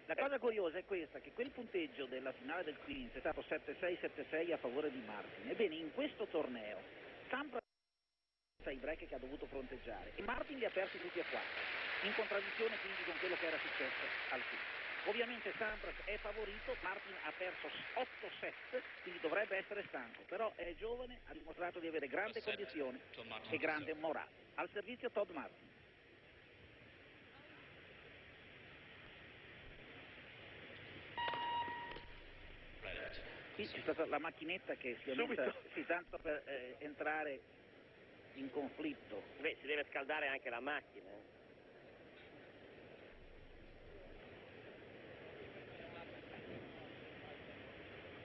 La cosa curiosa è questa, che quel punteggio della finale del Queens è stato 7-6, 7-6 a favore di Martin. Ebbene, in questo torneo Sampras i break che ha dovuto fronteggiare e Martin li ha persi tutti e quattro, in contraddizione quindi con quello che era successo al Queens. Ovviamente Sampras è favorito, Martin ha perso 8 set, quindi dovrebbe essere stanco, però è giovane, ha dimostrato di avere grande condizione e grande morale. Al servizio Todd Martin. Qui c'è stata la macchinetta che si è messa, sì, tanto per entrare in conflitto. Beh, si deve scaldare anche la macchina.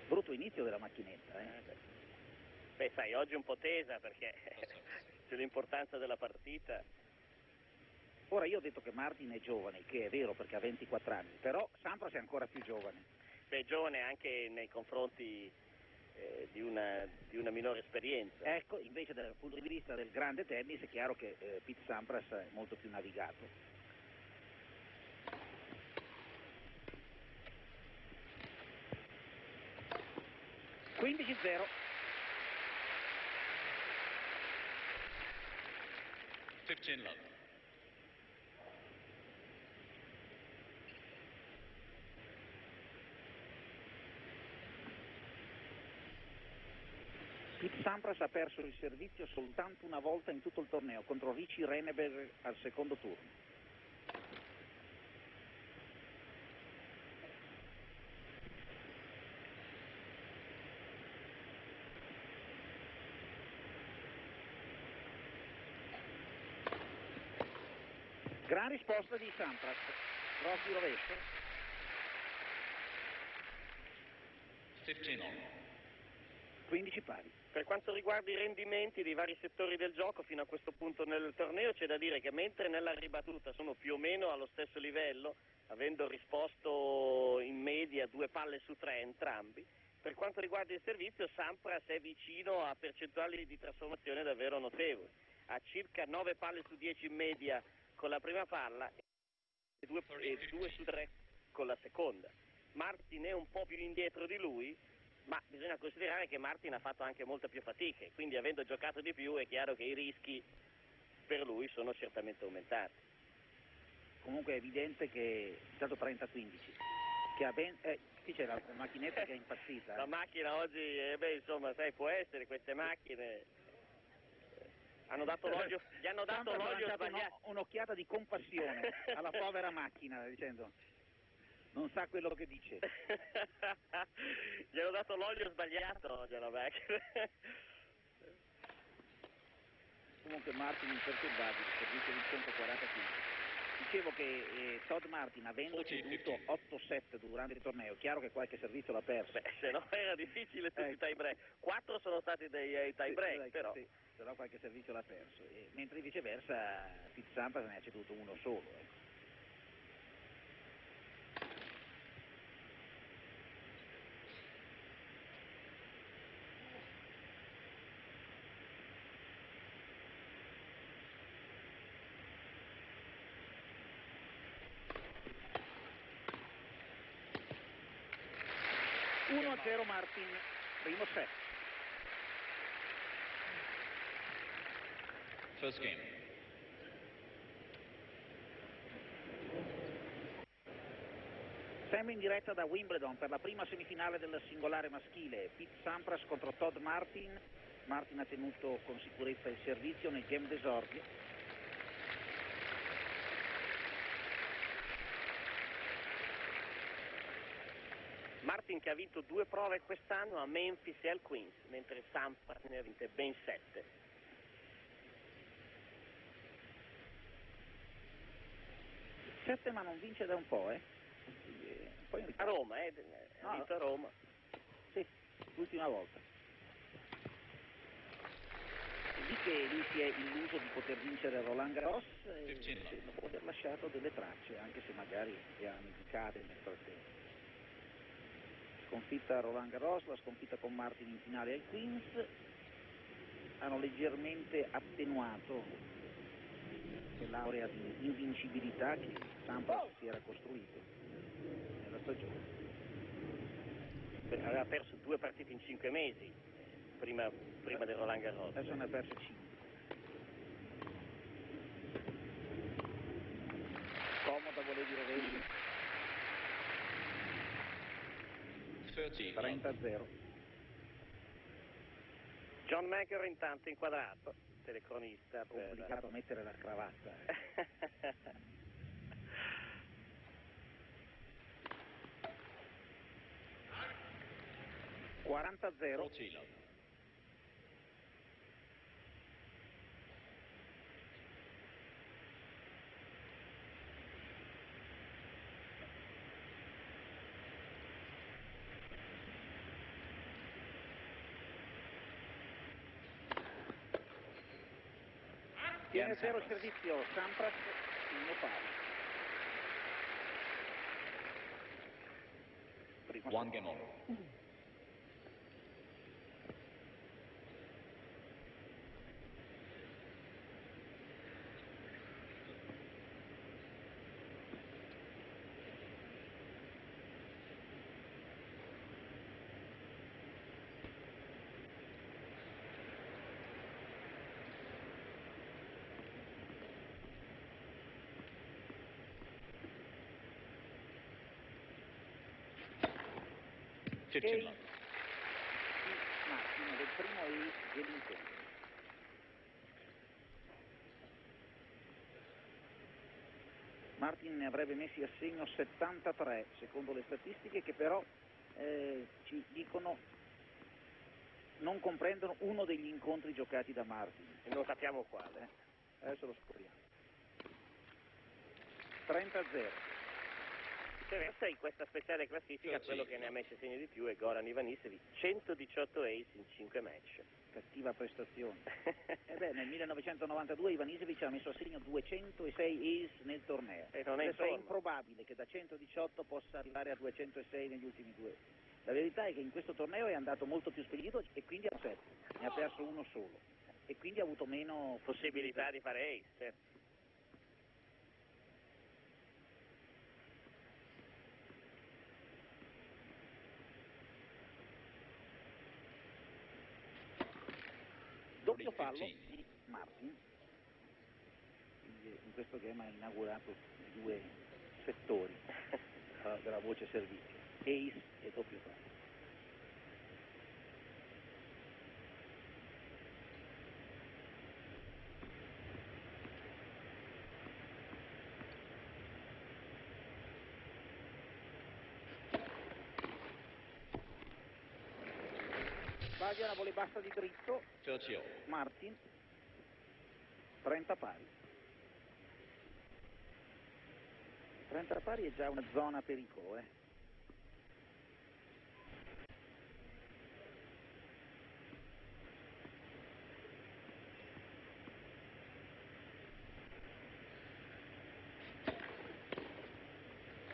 Brutto inizio della macchinetta, Beh, sai, oggi è un po' tesa perché c'è l'importanza della partita. Ora io ho detto che Martin è giovane, che è vero perché ha 24 anni, però Sampras è ancora più giovane. Beh, giovane anche nei confronti di una minore esperienza. Ecco, invece dal punto di vista del grande tennis è chiaro che Pete Sampras è molto più navigato. (15-0). 15 love. Pete Sampras ha perso il servizio soltanto una volta in tutto il torneo, contro Richie Reneberg al secondo turno. Gran risposta di Sampras, cross di rovescio. 15 on. 15 pari. Per quanto riguarda i rendimenti dei vari settori del gioco fino a questo punto nel torneo, c'è da dire che mentre nella ribattuta sono più o meno allo stesso livello, avendo risposto in media 2 palle su 3 entrambi, per quanto riguarda il servizio Sampras è vicino a percentuali di trasformazione davvero notevoli, ha circa 9 palle su 10 in media con la prima palla e 2 su 3 con la seconda. Martin è un po' più indietro di lui, ma bisogna considerare che Martin ha fatto anche molta più fatica, quindi avendo giocato di più è chiaro che i rischi per lui sono certamente aumentati. Comunque è evidente che è stato 30-15, che ha ben... qui c'è la macchinetta che è impazzita. La macchina oggi, insomma, sai, può essere, queste macchine hanno dato l'olio, gli hanno dato l'olio sbagliato. Un'occhiata di compassione alla povera macchina, dicendo... non sa quello che dice. Gli hanno dato l'olio sbagliato oggi alla macchina. Comunque Martin imperturbabile, servizio di 145. Dicevo che Todd Martin, avendo ceduto 8 set durante il torneo, chiaro che qualche servizio l'ha perso. Beh, se no era difficile tutti i tie break. 4 sono stati dei tie break, sì, però. Sì, però qualche servizio l'ha perso. Mentre viceversa Pete Sampras ne ha ceduto uno solo. 1-0 Martin, primo set. First game. Siamo in diretta da Wimbledon per la prima semifinale del singolare maschile. Pete Sampras contro Todd Martin. Martin ha tenuto con sicurezza il servizio nel game d'esordio. Martin che ha vinto 2 prove quest'anno a Memphis e al Queens, mentre Sampras ne ha vinte ben 7. Sette ma non vince da un po', Poi a Roma, ha vinto a Roma. Sì, l'ultima volta. È lì che lui si è illuso di poter vincere Roland Garros e dopo aver lasciato delle tracce, anche se magari le ha amicate nel frattempo. Sconfitta a Roland Garros, la sconfitta con Martin in finale al Queens, hanno leggermente attenuato quell'aurea di invincibilità che Sampras si era costruito. aveva perso 2 partite in 5 mesi prima del Roland Garros. Adesso ne ha perso 5. Comoda volevi rovesci. 30-0. John McEnroe intanto inquadrato, telecronista. Complicato mettere la cravatta. 40-0. Tiene 0 servizio Sampras in Nepal. One game on. Martin del primo ace dell'incontro. Martin ne avrebbe messi a segno 73 secondo le statistiche, che però ci dicono non comprendono uno degli incontri giocati da Martin e non sappiamo quale. Adesso lo scopriamo. 30-0. Interessa in questa speciale classifica quello che ne ha messo segno di più è Goran Ivanisevic, 118 ace in 5 match. Cattiva prestazione. Nel 1992 Ivanisevic ha messo a segno 206 ace nel torneo. E non è Adesso è improbabile che da 118 possa arrivare a 206 negli ultimi 2. La verità è che in questo torneo è andato molto più spedito e quindi ne ha perso uno solo e quindi ha avuto meno possibilità di fare ace, certo. Doppio fallo di Martin, in questo game ha inaugurato i 2 settori della voce servizio, ace e doppio fallo. Sbaglia la volley bassa di dritto. Martin 30 pari. 30 pari è già una zona pericolo,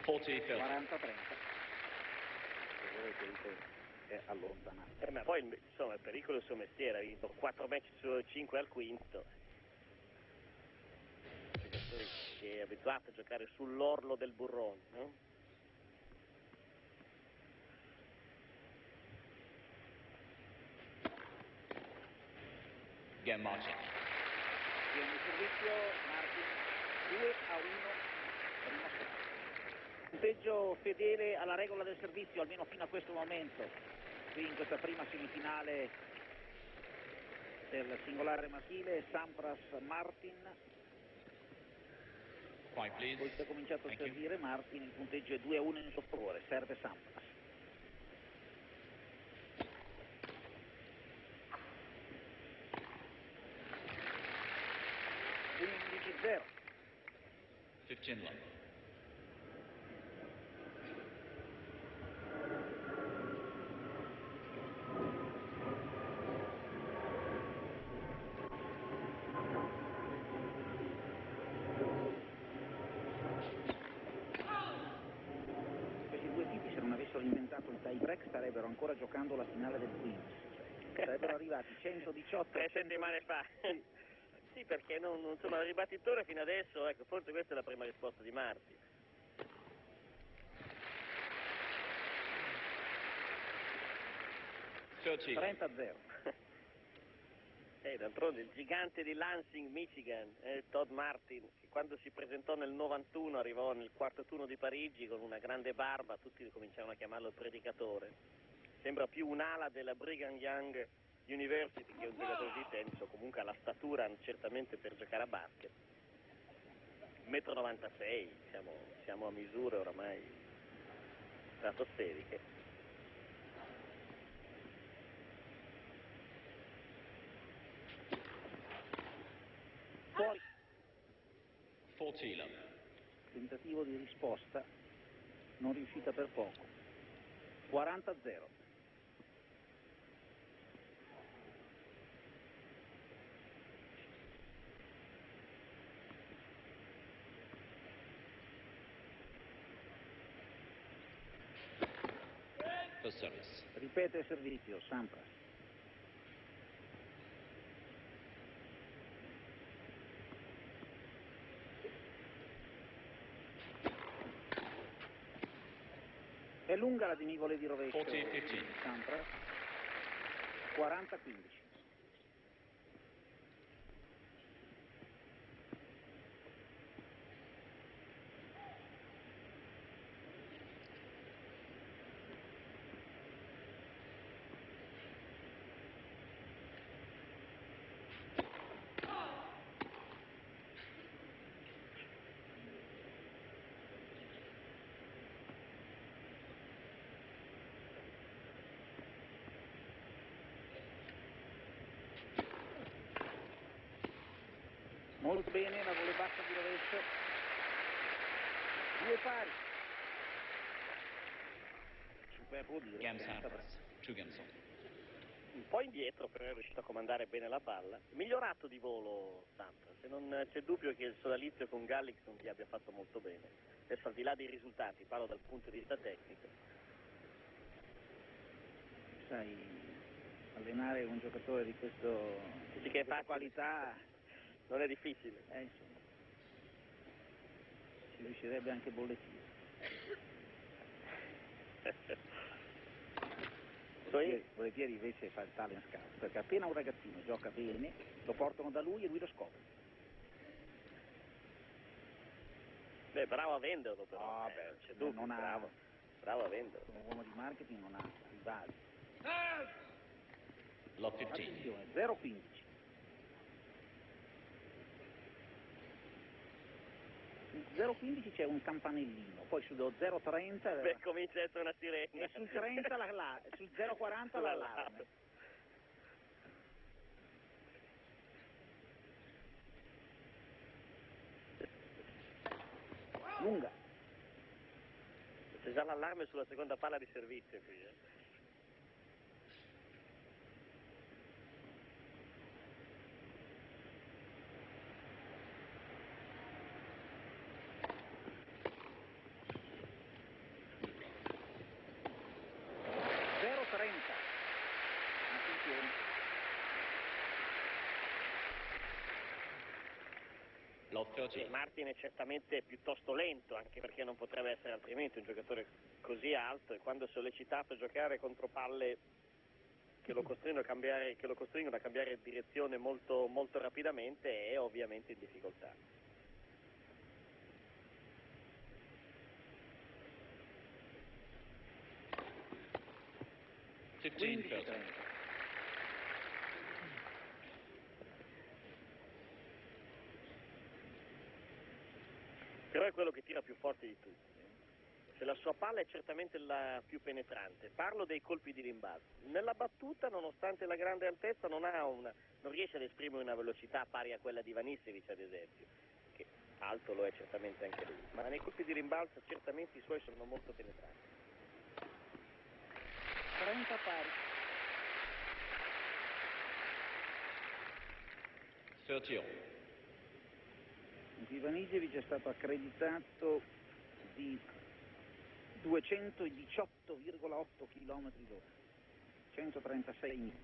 Forty 40-30. Il pericolo è allontanato. Ma poi insomma il pericolo è il suo mestiere, ha vinto 4 match su 5 al quinto. Che è abituato a giocare sull'orlo del burrone, no? Game Martin. Viene il servizio Martin 2-1, primo set. Punteggio fedele alla regola del servizio, almeno fino a questo momento, qui in questa prima semifinale del singolare maschile. Sampras Martin. Quiet, please. Poi si è cominciato a servire Martin, il punteggio è 2-1 in suo favore, serve Sampras. Quindi 0. 15 love. Inventato il tie break starebbero ancora giocando la finale del Queens, sarebbero arrivati 118 3 settimane fa. Sì. Sì, perché non sono ribattitore fino adesso, ecco, forse questa è la prima risposta di Martin. 30. 30-0. D'altronde il gigante di Lansing, Michigan, Todd Martin, che quando si presentò nel 91 arrivò nel quarto turno di Parigi con una grande barba, tutti cominciarono a chiamarlo il predicatore. Sembra più un'ala della Brigham Young University che un giocatore di tennis, o comunque ha la statura certamente per giocare a basket. 1,96 m, siamo a misure oramai stratosferiche. Fuori. 40. Tentativo di risposta non riuscita per poco. 40-0. For service. Ripete il servizio, Sampras. È lunga la dinivole di rovescio, 40-15. Sampras. 40-15. Molto bene, la volley bassa di rovescio. 2 pari. Superbo dire. Game Sampras. 2 games on. Un po' indietro, però è riuscito a comandare bene la palla. Migliorato di volo Sampras, e non c'è dubbio che il sodalizio con Gallix non gli abbia fatto molto bene. Adesso, al di là dei risultati, parlo dal punto di vista tecnico. Sai, allenare un giocatore di questa qualità non è difficile. Insomma, si riuscirebbe anche bollettino. Volentieri invece fa il talent scout, perché appena un ragazzino gioca bene, lo portano da lui e lui lo scopre. Beh, bravo a venderlo però, No, non c'è dubbio, bravo a venderlo. Un uomo di marketing non ha rivali. Love 15. Attenzione, 0-15. Sul 0,15 c'è un campanellino, poi sullo 0,30 Beh, comincia a essere una sirena. E sul 30 sul 0,40 l'allarme. Lunga. C'è già l'allarme sulla seconda palla di servizio qui. 30. Attenzione. Love 30. Martin è certamente piuttosto lento, anche perché non potrebbe essere altrimenti un giocatore così alto, e quando è sollecitato a giocare contro palle che lo costringono a cambiare direzione molto, molto rapidamente, è ovviamente in difficoltà. Però è quello che tira più forte di tutti. Se la sua palla è certamente la più penetrante. Parlo dei colpi di rimbalzo. Nella battuta, nonostante la grande altezza, non riesce ad esprimere una velocità pari a quella di Vanissevic, ad esempio, che alto lo è certamente anche lui. Ma nei colpi di rimbalzo certamente i suoi sono molto penetranti. 30 pari. 30. Ivanisevic è stato accreditato di 218,8 km l'ora, 136 minuti.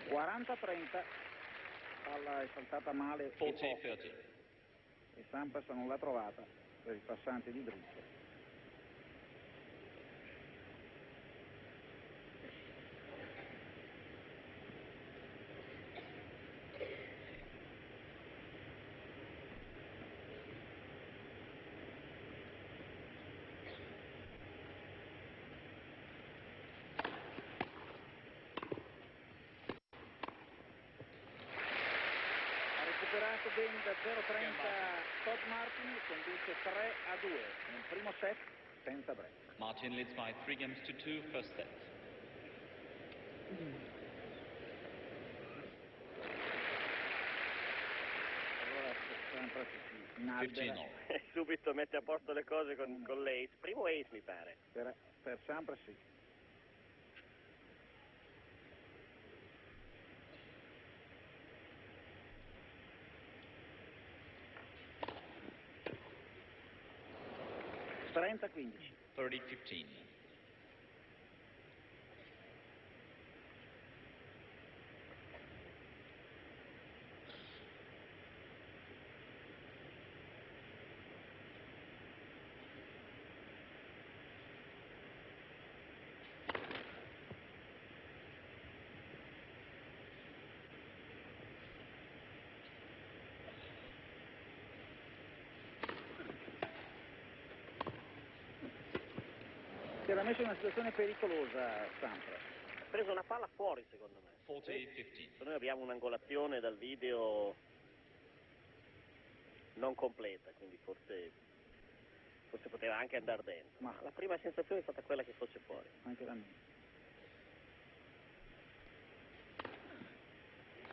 (40-30), palla è saltata male. 40-30. e Sampras non l'ha trovata per il passante di dritto. Recuperato bene da 0,30 Todd Martin, conduce 3-2 nel primo set senza break. Martin leads by 3-2 first set. Allora Sampras si inalbera. E subito mette a posto le cose con l'ace. Primo ace mi pare. Per Sampras sì. Trenta 15. 30-15. Si era messo in una situazione pericolosa Sampras. Ha preso una palla fuori secondo me. 40-15. Noi abbiamo un'angolazione dal video non completa, quindi forse poteva anche andare dentro. Ma la prima sensazione è stata quella che fosse fuori. Anche la mia.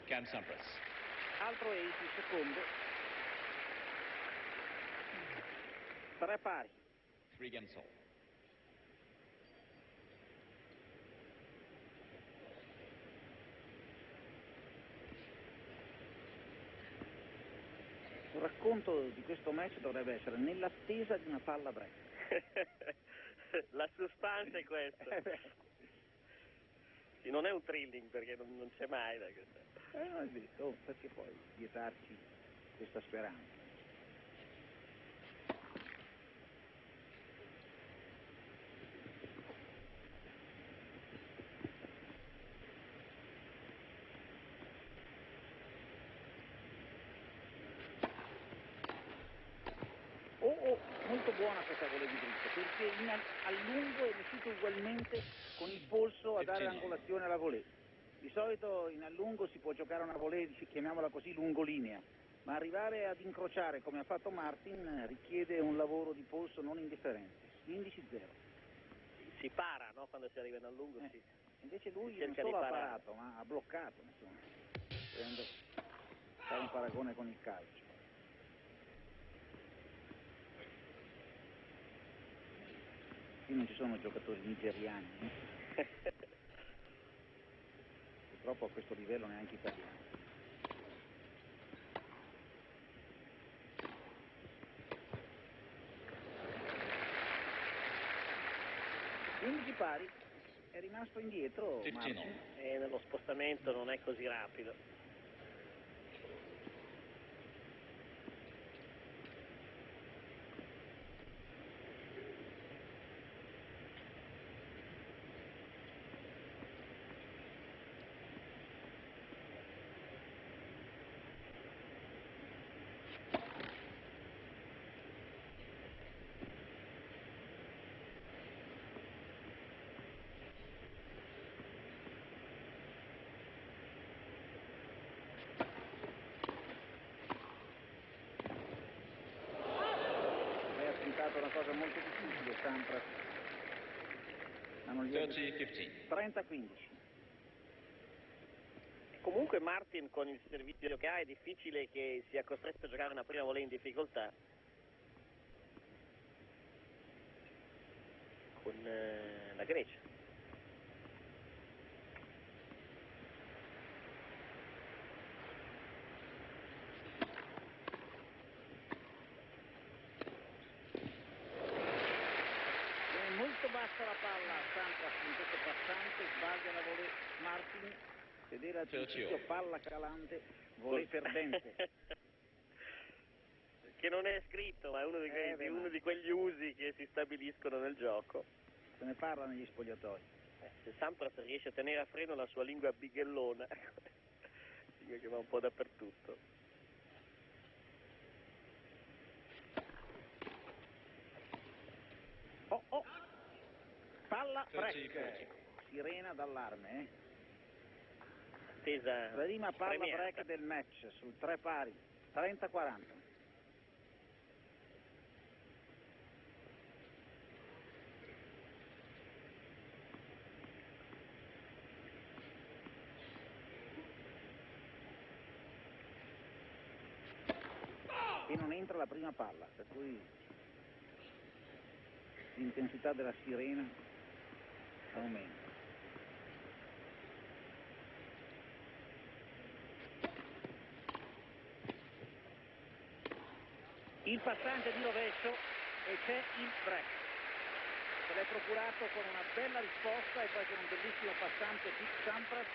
Cam Sampras. Altro ace, il secondo. 3 pari. 3-games all. Il racconto di questo match dovrebbe essere nell'attesa di una palla break. La sostanza è questa. Sì, non è un thrilling perché non c'è mai da questa. Non è detto, perché poi vietarci questa speranza. Molto buona questa volée di dritto, perché a lungo è riuscito ugualmente con il polso a dare angolazione alla volée. Di solito in allungo si può giocare una volée, chiamiamola così, lungolinea, ma arrivare ad incrociare come ha fatto Martin richiede un lavoro di polso non indifferente. 15-0. Si para, no? Quando si arriva in allungo sì. Invece lui cerca non solo di ha parare. parato, ma ha bloccato, insomma, per fare un paragone con il calcio. Qui non ci sono giocatori nigeriani, purtroppo a questo livello neanche italiani. Quindi pari, è rimasto indietro Martin. E nello spostamento non è così rapido. Una cosa molto difficile Sampras, ma non gli è 30-15. Comunque Martin con il servizio che ha è difficile che sia costretto a giocare una prima volée in difficoltà con la Grecia. Bassa la palla, Sampras in questo passante, sbaglia la volée Martin, vedere al principio palla calante, volée perdente. che non è scritto, ma è uno uno di quegli usi che si stabiliscono nel gioco. Se ne parla negli spogliatoi. Se Sampras riesce a tenere a freno la sua lingua bighellona, lingua che va un po' dappertutto. Oh! Palla, 30, break. Sirena d'allarme, Attesa Prima palla premiata. break del match sul 3 pari, 30-40. E non entra la prima palla, per cui l'intensità della sirena aumenta. Il passante di rovescio e c'è il break. Se l'è procurato con una bella risposta e poi con un bellissimo passante Pete Sampras,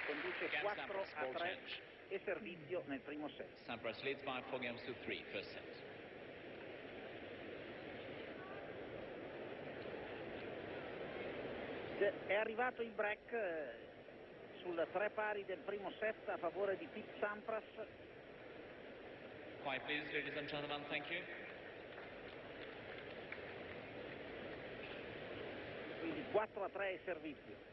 conduce 4-3 e servizio nel primo set. Sampras leads by 4 games to 3, first set. È arrivato il break sul 3 pari del primo set a favore di Pete Sampras. Quiet, please, ladies and gentlemen. Thank you. Quindi 4-3 e servizio.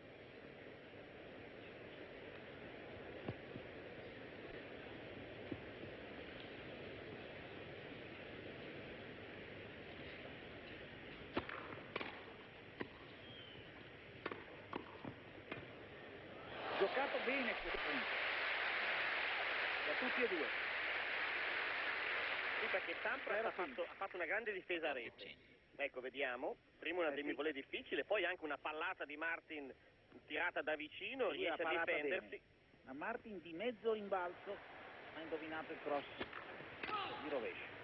Giocato bene questo punto, da tutti e due. Sì, perché Sampras ha fatto una grande difesa a rete. Ecco, vediamo. Prima una demi-volée difficile, poi anche una pallata di Martin tirata da vicino, riesce a difendersi. Bene. Ma Martin di mezzo rimbalzo ha indovinato il cross di rovescio.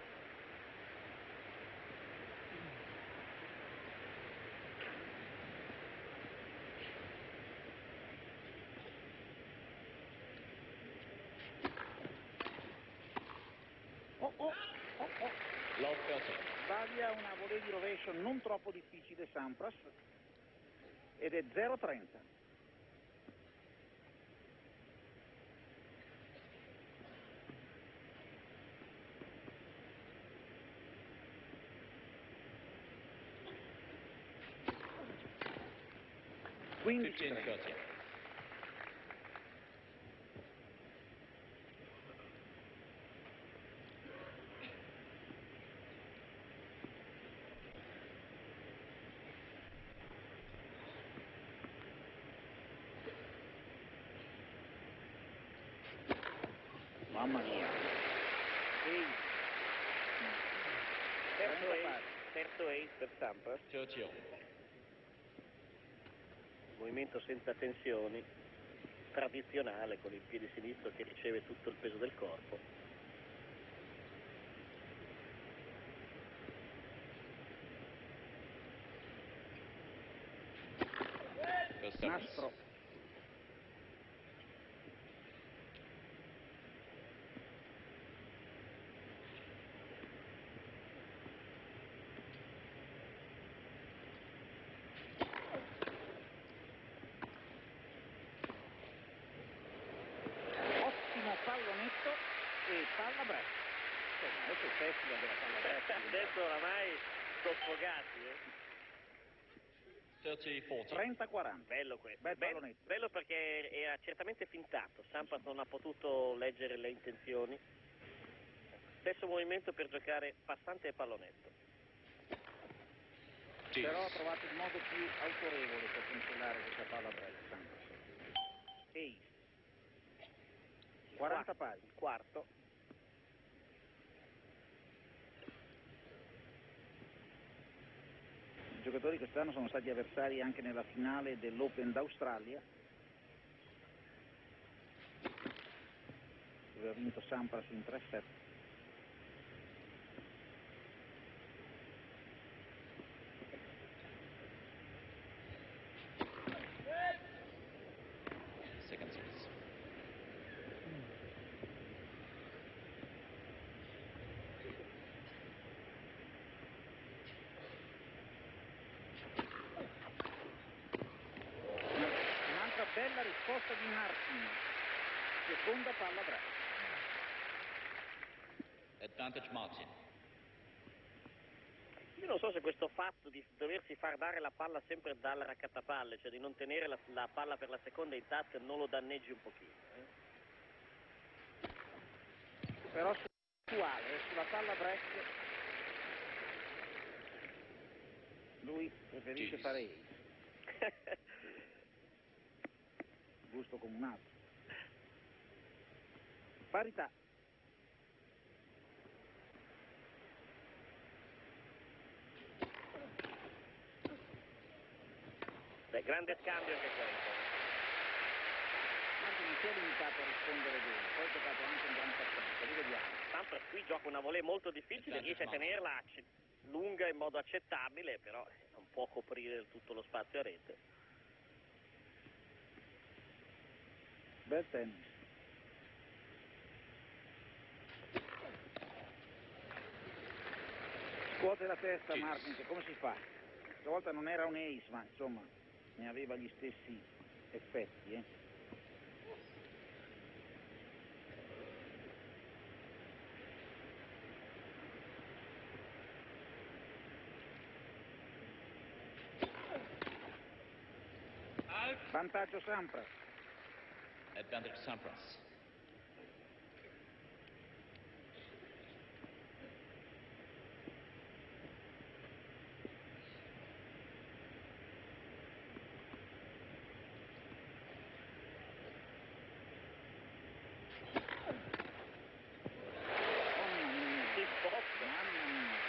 Love 30. Sbaglia una volée di rovescio non troppo difficile Sampras ed è 0-30. Quindi 15-30. Mamma mia. Terzo ace per Sampras. 30. Movimento senza tensioni, tradizionale, con il piede sinistro che riceve tutto il peso del corpo. Nastro. Ottimo pallonetto e palla break. Insomma, adesso il festival della palla break. Adesso oramai sono sfogati. 30-40. 30-40. Bello questo. Bel pallonetto. Bello perché era certamente fintato. Sampras non ha potuto leggere le intenzioni. Stesso movimento per giocare passante e pallonetto. Però ha trovato il modo più autorevole per cancellare questa palla break. Ace. 40 pari. Quarto. I giocatori quest'anno sono stati avversari anche nella finale dell'Open d'Australia, dove ha vinto Sampras in 3 set. Second service. la risposta di Martin. Seconda palla break. Advantage Martin. Io non so se questo fatto di doversi far dare la palla sempre dal raccattapalle, cioè di non tenere la palla per la seconda in tasca, non lo danneggi un pochino. Però attuale, sulla palla break lui preferisce fare ace. Gusto come un altro. Parità. Beh, grande scambio anche questo. Martin non si è limitato a rispondere bene, poi ha giocato anche un gran passaggio, rivediamo. Sampras qui gioca una volée molto difficile, riesce a tenerla lunga in modo accettabile, però non può coprire del tutto lo spazio a rete. Bel tennis. Scuote la testa Martin, che come si fa? Stavolta non era un ace, ma insomma ne aveva gli stessi effetti, Vantaggio Sampras. Advantage Sampras. Mamma mia.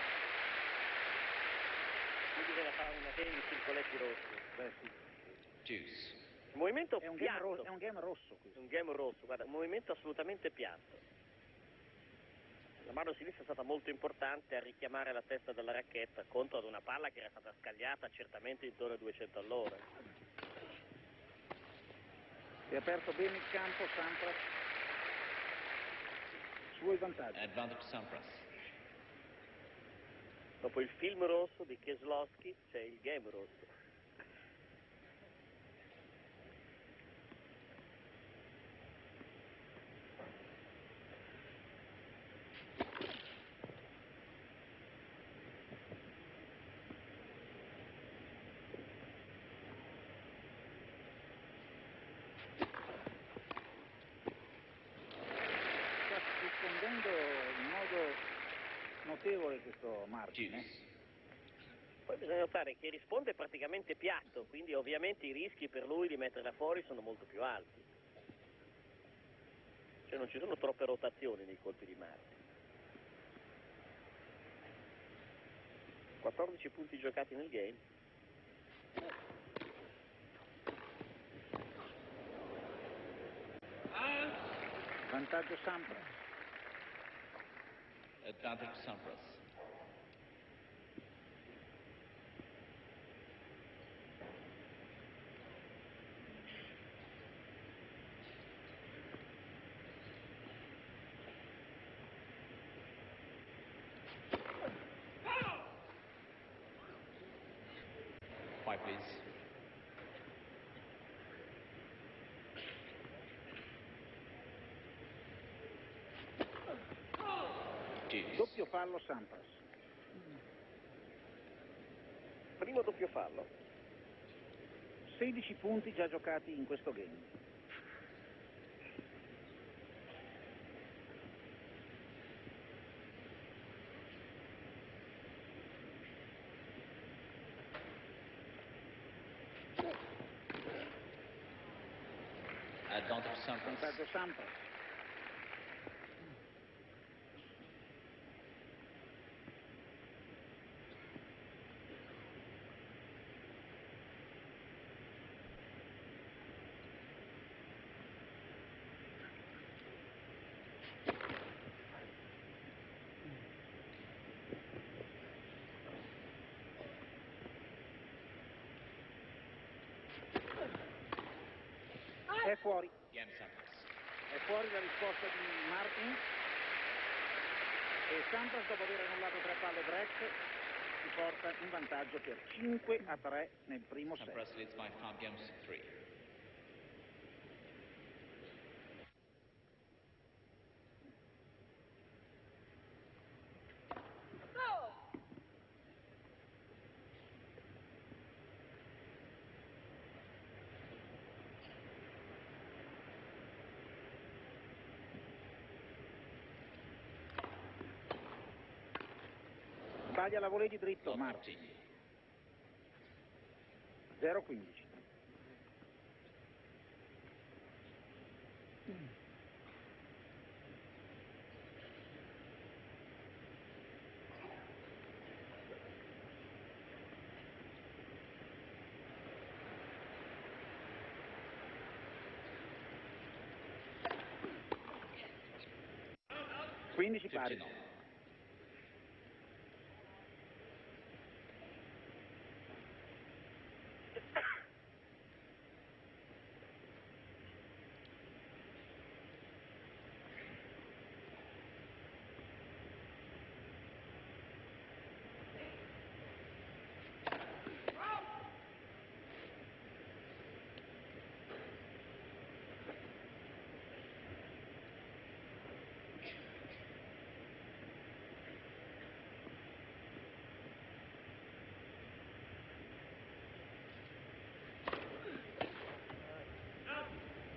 Qui bisogna fare una serie di circoletti rossi. Beh, sì. Deuce. Un movimento È un piatto. game, rosso questo. Un game rosso, guarda, un movimento assolutamente piatto. La mano sinistra è stata molto importante a richiamare la testa della racchetta contro ad una palla che era stata scagliata certamente intorno a 200 all'ora. Si è aperto bene il campo Sampras. Suoi vantaggi. Advantage Sampras. Dopo il film rosso di Keselowski c'è il game rosso. Rispondendo in modo notevole questo Martin. Poi bisogna notare che risponde praticamente piatto, quindi ovviamente i rischi per lui di metterla fuori sono molto più alti. Cioè non ci sono troppe rotazioni nei colpi di Martin. 14 punti giocati nel game. Vantaggio Sampras. Advantage Sampras. Five, please. Doppio fallo Sampras. Primo doppio fallo. 16 punti già giocati in questo game. Advantage Sampras. Vantaggio Sampras. È fuori. Game Sampras. È fuori la risposta di Martin. E Sampras, dopo aver annullato 3 palle break, si porta in vantaggio per 5-3 nel primo set. Sampras leads by 5 games to 3. Taglia la volée di dritto, Love Martin. 15. 0-15. Quindici pari. 15 all.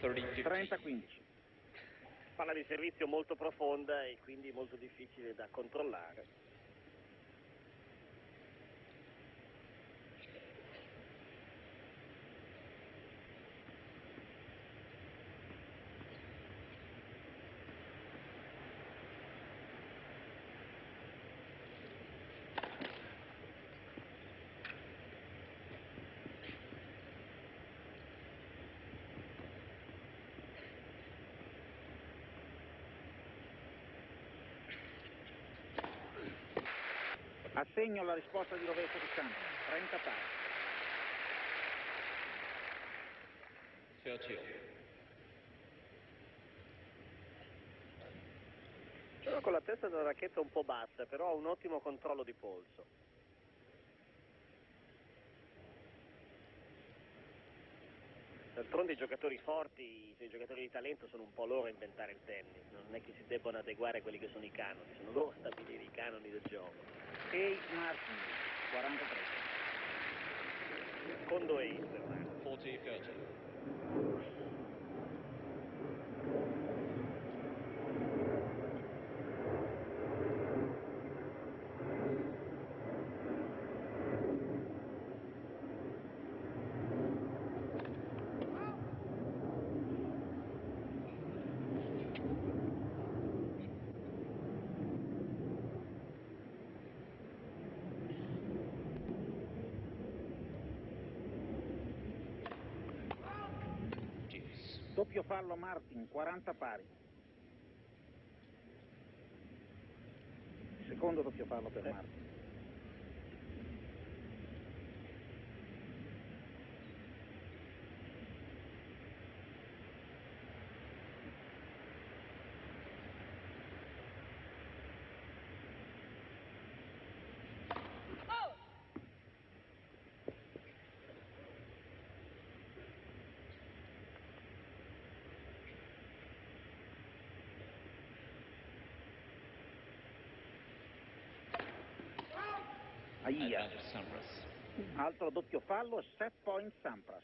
Thirty 30-15. Palla di servizio molto profonda e quindi molto difficile da controllare. Assegno la risposta di rovescio di Sampras. 30 pari. 30 all. Gioca con la testa della racchetta un po' bassa, però ha un ottimo controllo di polso. D'altronde i giocatori forti, i giocatori di talento sono un po' loro a inventare il tennis, non è che si debbano adeguare a quelli che sono i canoni, sono loro a stabilire i canoni del gioco. T.Martin. 43. Secondo ace per Martin. 40-30. Deuce. Doppio fallo Martin. 40 pari. Secondo doppio fallo per Martin. Aia. Advantage Sampras. Altro doppio fallo, set point Sampras.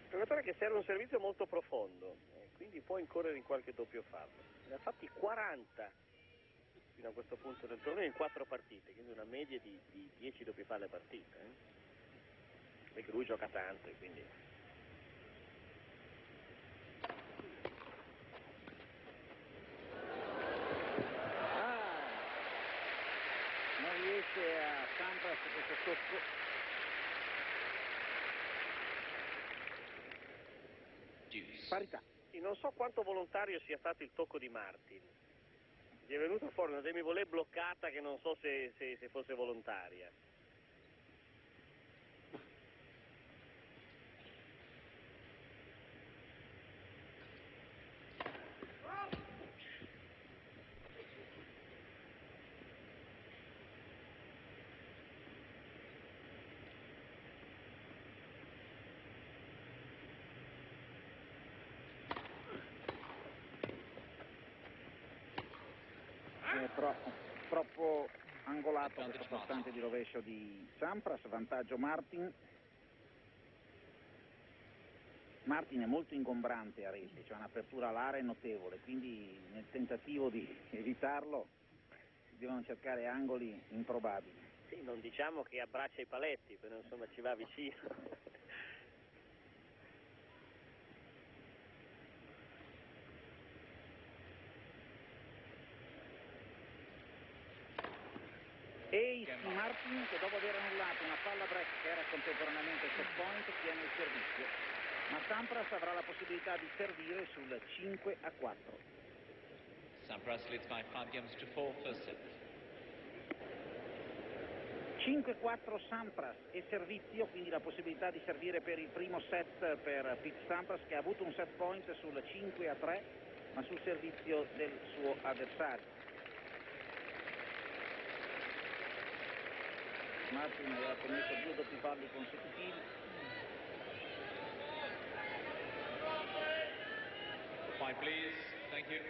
Un giocatore che serve un servizio molto profondo, quindi può incorrere in qualche doppio fallo. Ne ha fatti 40 fino a questo punto del torneo in 4 partite, quindi una media di 10 doppi falli a partita. Perché lui gioca tanto e quindi... Non riesce a Sampras questo tocco. Deuce. Parità. E non so quanto volontario sia stato il tocco di Martin. Gli è venuto fuori una demi-volée bloccata che non so se fosse volontaria. Troppo angolato Advantage questo passante Martin. di rovescio di Sampras, vantaggio Martin. Martin è molto ingombrante a rete, c'è un'apertura all'area notevole, quindi nel tentativo di evitarlo si devono cercare angoli improbabili. Sì, non diciamo che abbraccia i paletti, però insomma ci va vicino. E T.Martin, che dopo aver annullato una palla break che era contemporaneamente set point, tiene il servizio, ma Sampras avrà la possibilità di servire sul 5-4. Sampras leads by 5 games to 4 first set. 5-4 Sampras e servizio, quindi la possibilità di servire per il primo set per Pete Sampras, che ha avuto un set point sul 5-3, ma sul servizio del suo avversario. Martin aveva commesso 2 doppi falli consecutivi. Fine, please. Thank you.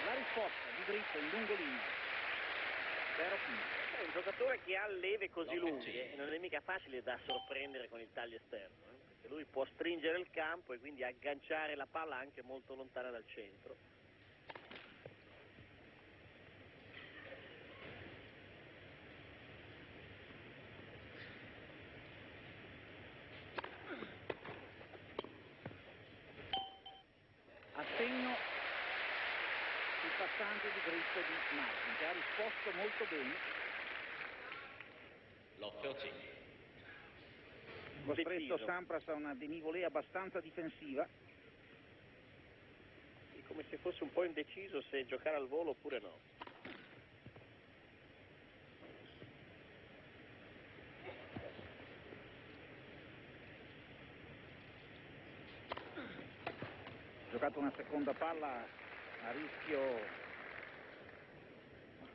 La risposta di dritto in lungolino. 0-15. È un giocatore che ha leve così lunghe e non è mica facile da sorprendere con il taglio esterno, perché lui può stringere il campo e quindi agganciare la palla anche molto lontana dal centro. Assegno il passante di dritto di Martin, che ha risposto molto bene. Love 30. Costretto Deciso. Sampras a una demivolée abbastanza difensiva. È come se fosse un po' indeciso se giocare al volo oppure no. Giocato una seconda palla a rischio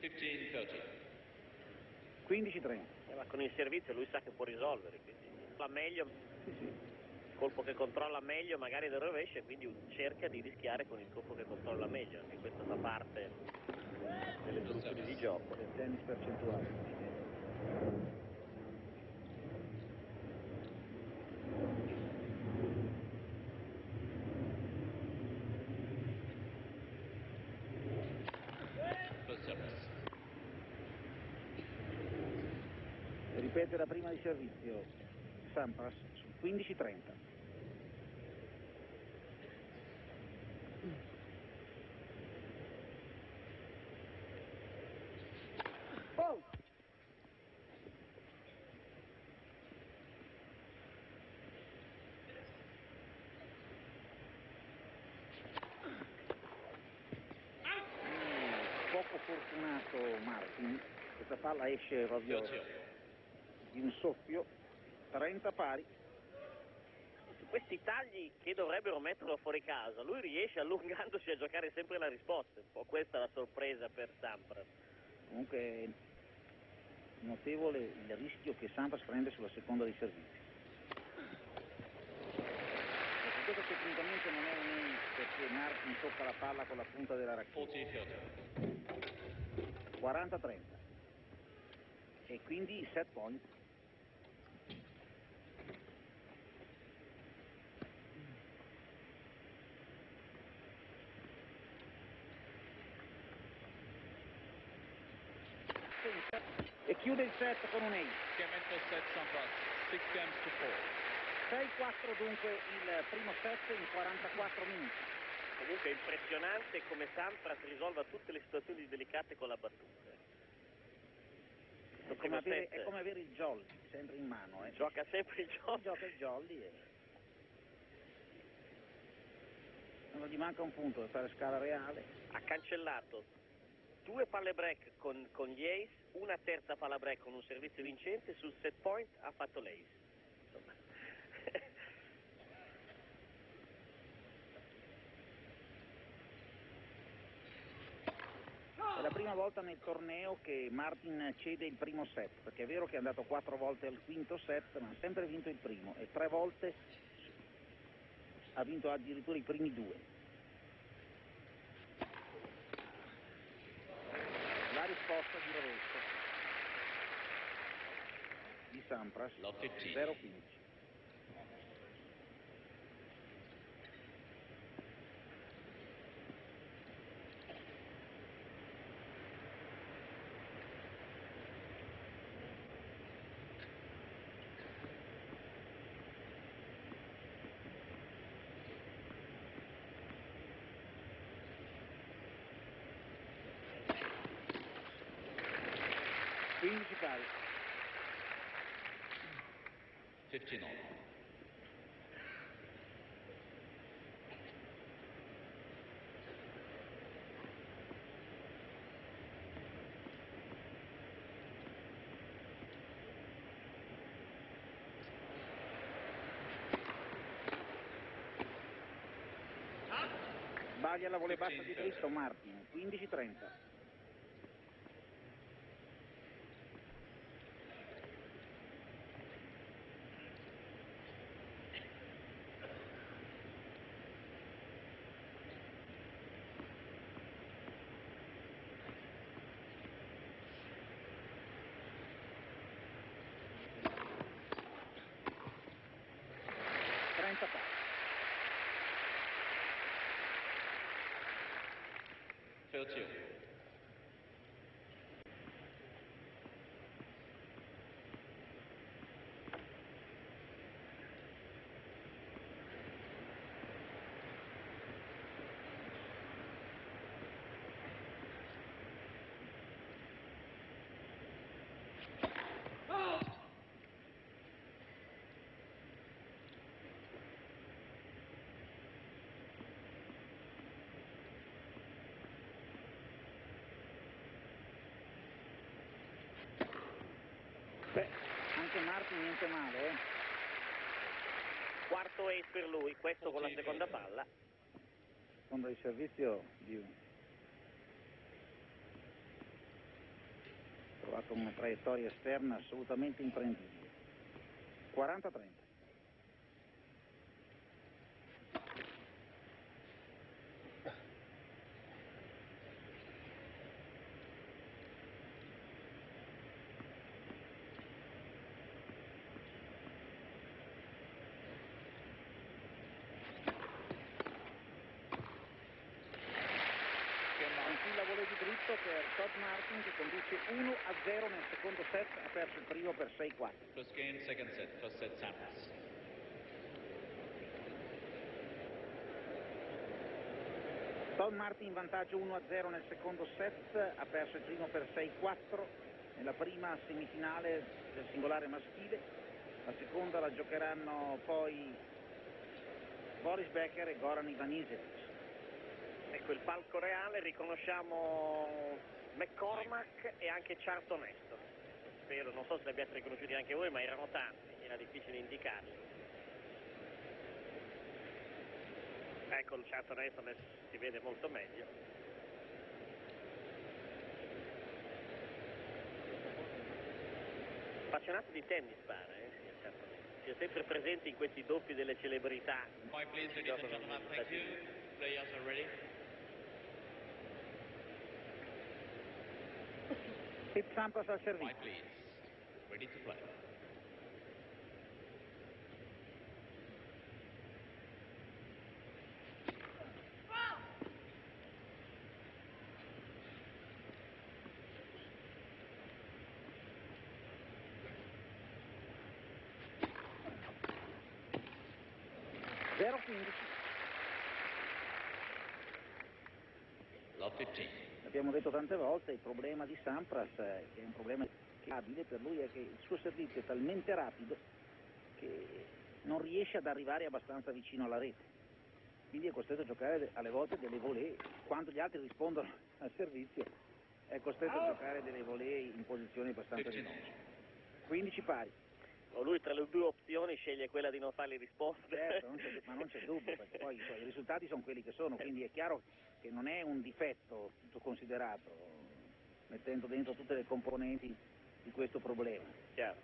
15-30. 15-30. Ma con il servizio lui sa che può risolvere, quindi la meglio, Sì, sì. il colpo che controlla meglio magari del rovescio, e quindi cerca di rischiare con il colpo che controlla meglio, anche questa fa parte delle soluzioni di gioco. Del tennis percentuale. First service. Ripete la prima di servizio Sampras sul 15-30. Oh! Poco fortunato Martin, questa palla esce proprio 30. di un soffio. 30 pari. Su questi tagli che dovrebbero metterlo fuori casa, lui riesce allungandosi a giocare sempre la risposta, un po' questa è la sorpresa per Sampras. Comunque è notevole il rischio che Sampras prende sulla seconda di servizio. Questo tecnicamente non è un ace, perché Martin tocca la palla con la punta della racchetta. 40-30. 40-30. E quindi set point. E chiude il set con un ace. Game and first set, Sampras. 6 games to 4. 6-4 dunque il primo set in 44 minuti. Comunque è impressionante come Sampras risolva tutte le situazioni delicate con la battuta. È come avere il jolly sempre in mano. Gioca sempre il gioco. Gioca il jolly e non gli manca un punto per fare scala reale. Ha cancellato 2 palle break con gli ace, una terza palla break con un servizio vincente, sul set point ha fatto l'ace. Insomma. È la prima volta nel torneo che Martin cede il primo set, perché è vero che è andato 4 volte al quinto set, ma ha sempre vinto il primo, e 3 volte ha vinto addirittura i primi 2. risposta di rovescio di Sampras, 0-15. Pari. 15 all. Sbaglia la volée bassa di dritto Martin, 15-30. Filtio. Beh, anche Martin niente male, Quarto ace per lui, questo con la seconda palla. Secondo il servizio ha trovato una traiettoria esterna assolutamente imprendibile. 40-30. Per Todd Martin che conduce 1-0 nel secondo set, ha perso il primo per 6-4. Plus game, second set, first set Sampras. Todd Martin in vantaggio 1-0 nel secondo set, ha perso il primo per 6-4 nella prima semifinale del singolare maschile. La seconda la giocheranno poi Boris Becker e Goran Ivanisevic. Ecco il palco reale, riconosciamo McCormack e anche Charlton Heston. Spero, non so se li abbiate riconosciuti anche voi, ma erano tanti, era difficile indicarli. Ecco il Charlton Heston si vede molto meglio. Appassionato di tennis pare, sì, il Charlton Heston. Si è sempre presente in questi doppi delle celebrità. Quiet please, ladies and gentlemen, thank you. Players are ready. It's Sampras al servizio. Quiet please. Ready to play. Love 15. Abbiamo detto tante volte, il problema di Sampras, che è un problema abile per lui, è che il suo servizio è talmente rapido che non riesce ad arrivare abbastanza vicino alla rete. Quindi è costretto a giocare alle volte delle volée, quando gli altri rispondono al servizio, è costretto a giocare delle volée in posizioni abbastanza difficili. 15 pari. Lui tra le due opzioni sceglie quella di non fargli rispondere. Certo, ma non c'è dubbio, perché poi i risultati sono quelli che sono, quindi è chiaro che non è un difetto tutto considerato, mettendo dentro tutte le componenti di questo problema. Chiaro.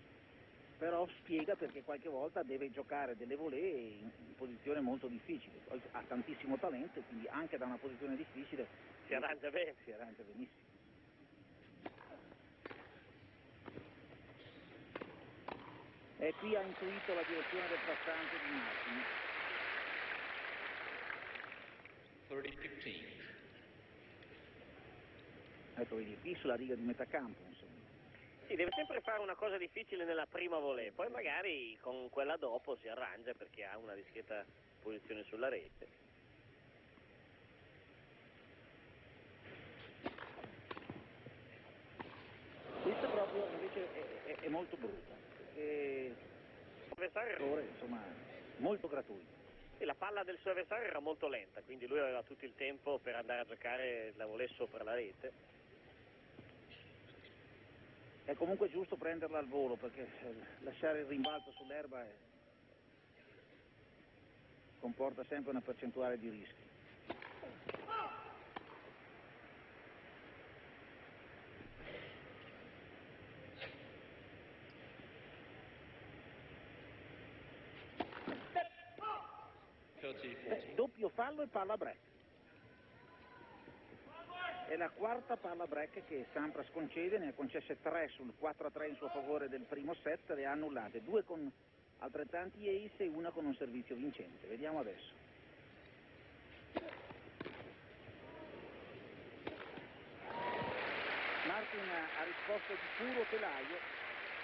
Però spiega perché qualche volta deve giocare delle volée in posizione molto difficile. Poi ha tantissimo talento e quindi anche da una posizione difficile si arrangia bene. Si arrangia benissimo. E qui ha intuito la direzione del passante di Martin. 30-15. Ecco, vedi, qui sulla riga di metà campo, insomma. Sì, deve sempre fare una cosa difficile nella prima volée, poi magari con quella dopo si arrangia perché ha una discreta posizione sulla rete. Questa proprio invece è molto brutta, perché insomma, molto gratuito. E la palla del suo avversario era molto lenta, quindi lui aveva tutto il tempo per andare a giocare la volée sopra la rete. È comunque giusto prenderla al volo, perché lasciare il rimbalzo sull'erba comporta sempre una percentuale di rischi. Doppio fallo e palla break. È la quarta palla break che Sampras concede, ne ha concesse 3 sul 4-3 in suo favore del primo set, le ha annullate, 2 con altrettanti ace e una con un servizio vincente. Vediamo adesso. Martin ha risposto di puro telaio,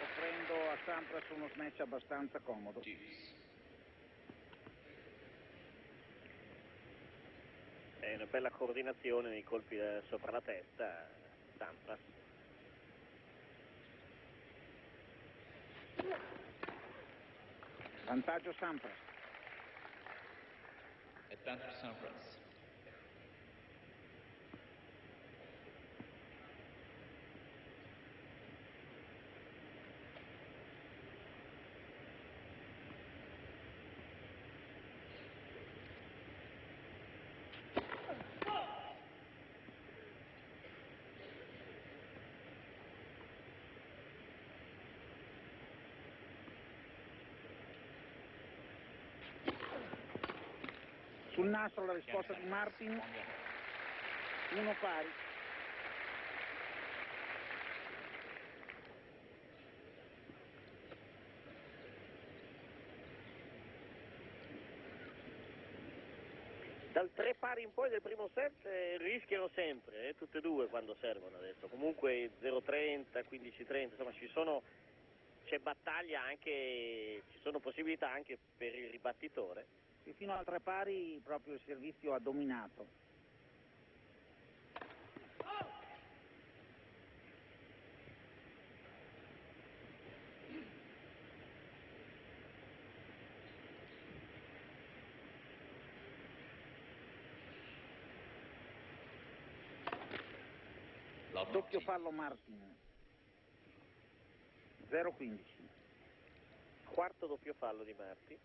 offrendo a Sampras uno smash abbastanza comodo. È una bella coordinazione nei colpi sopra la testa, Sampras. Vantaggio Sampras. Advantage Sampras. Sul nastro la risposta di Martin, 1 pari. Dal 3 pari in poi del primo set rischiano sempre, tutte e due quando servono adesso. Comunque 0-30, 15-30, insomma c'è battaglia anche, ci sono possibilità anche per il ribattitore. E fino al 3 pari proprio il servizio ha dominato. Doppio fallo Martin. 0-15. Quarto doppio fallo di Martin.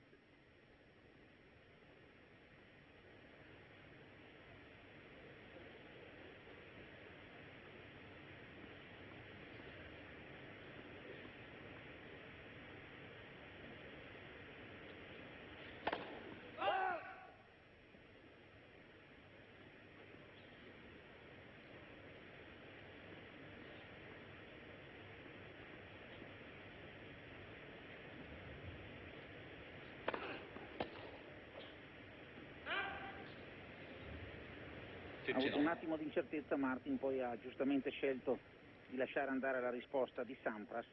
Ha avuto un attimo di incertezza Martin, poi ha giustamente scelto di lasciare andare la risposta di Sampras.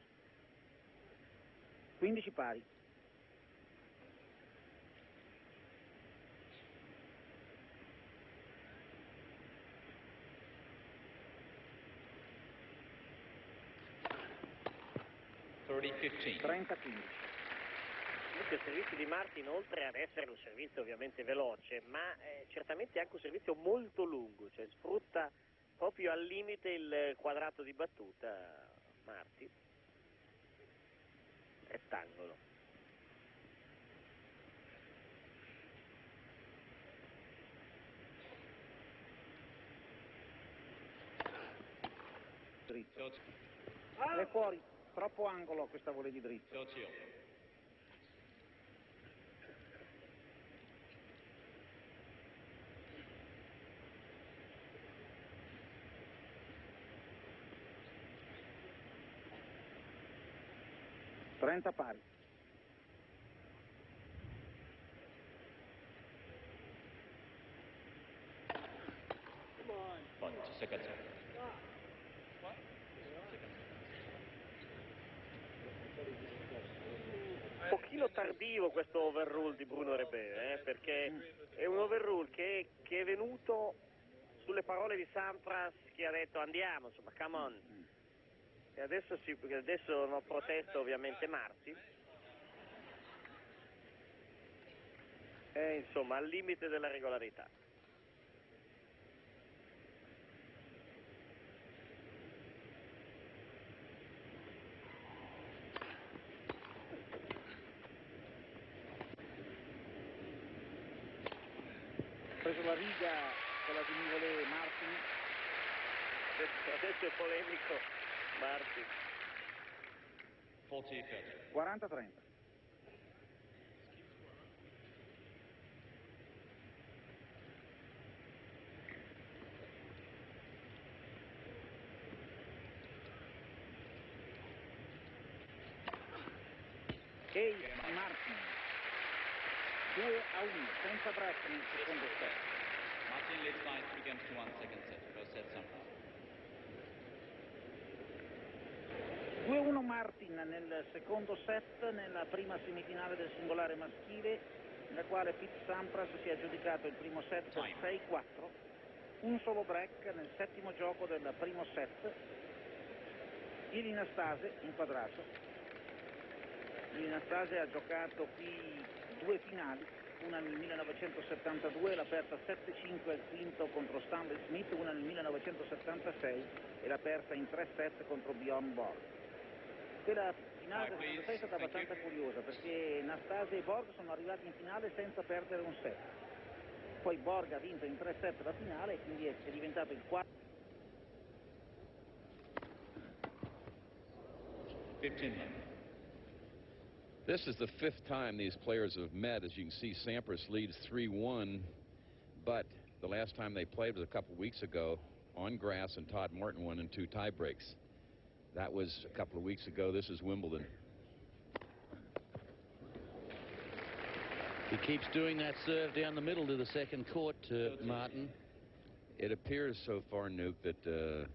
15 pari. (30-15). 30-15. Il servizio di Martin, oltre ad essere un servizio ovviamente veloce, ma è certamente anche un servizio molto lungo, cioè sfrutta proprio al limite il quadrato di battuta Martin. Rettangolo. Dritto. È fuori, troppo angolo questa volée di dritto. 30 pari. tardivo questo overrule di Bruno Rebè, perché è un overrule che è venuto sulle parole di Sampras, che ha detto andiamo, insomma, come on. E adesso non protesta ovviamente Martin. È insomma al limite della regolarità. Ha preso la riga con la dignità Martin. Adesso è polemico Martin. 40-30. Case Martin 2-1 senza break nel secondo set. Martin leads by 3 games to 1 second set. First set Sampras. 2-1 Martin nel secondo set nella prima semifinale del singolare maschile, nella quale Pete Sampras si è aggiudicato il primo set per 6-4, un solo break nel settimo gioco del primo set. Ieri Nastase inquadrato. Nastase ha giocato qui due finali, una nel 1972, l'ha persa 7-5 al quinto contro Stanley Smith, una nel 1976 e l'ha persa in 3 set contro Bjorn Borg. Quella finale del 76 è stata abbastanza curiosa perché Nastase e Borg sono arrivati in finale senza perdere un set. Poi Borg ha vinto in 3 set la finale e quindi è diventato il quarto. 15. This is the 5th time these players have met. As you can see, Sampras leads 3-1, but the last time they played was a couple weeks ago on grass, and Todd Martin won in 2 tie breaks. That was a couple of weeks ago. This is Wimbledon. He keeps doing that serve down the middle to the second court to Martin. It appears so far, Nuke, that the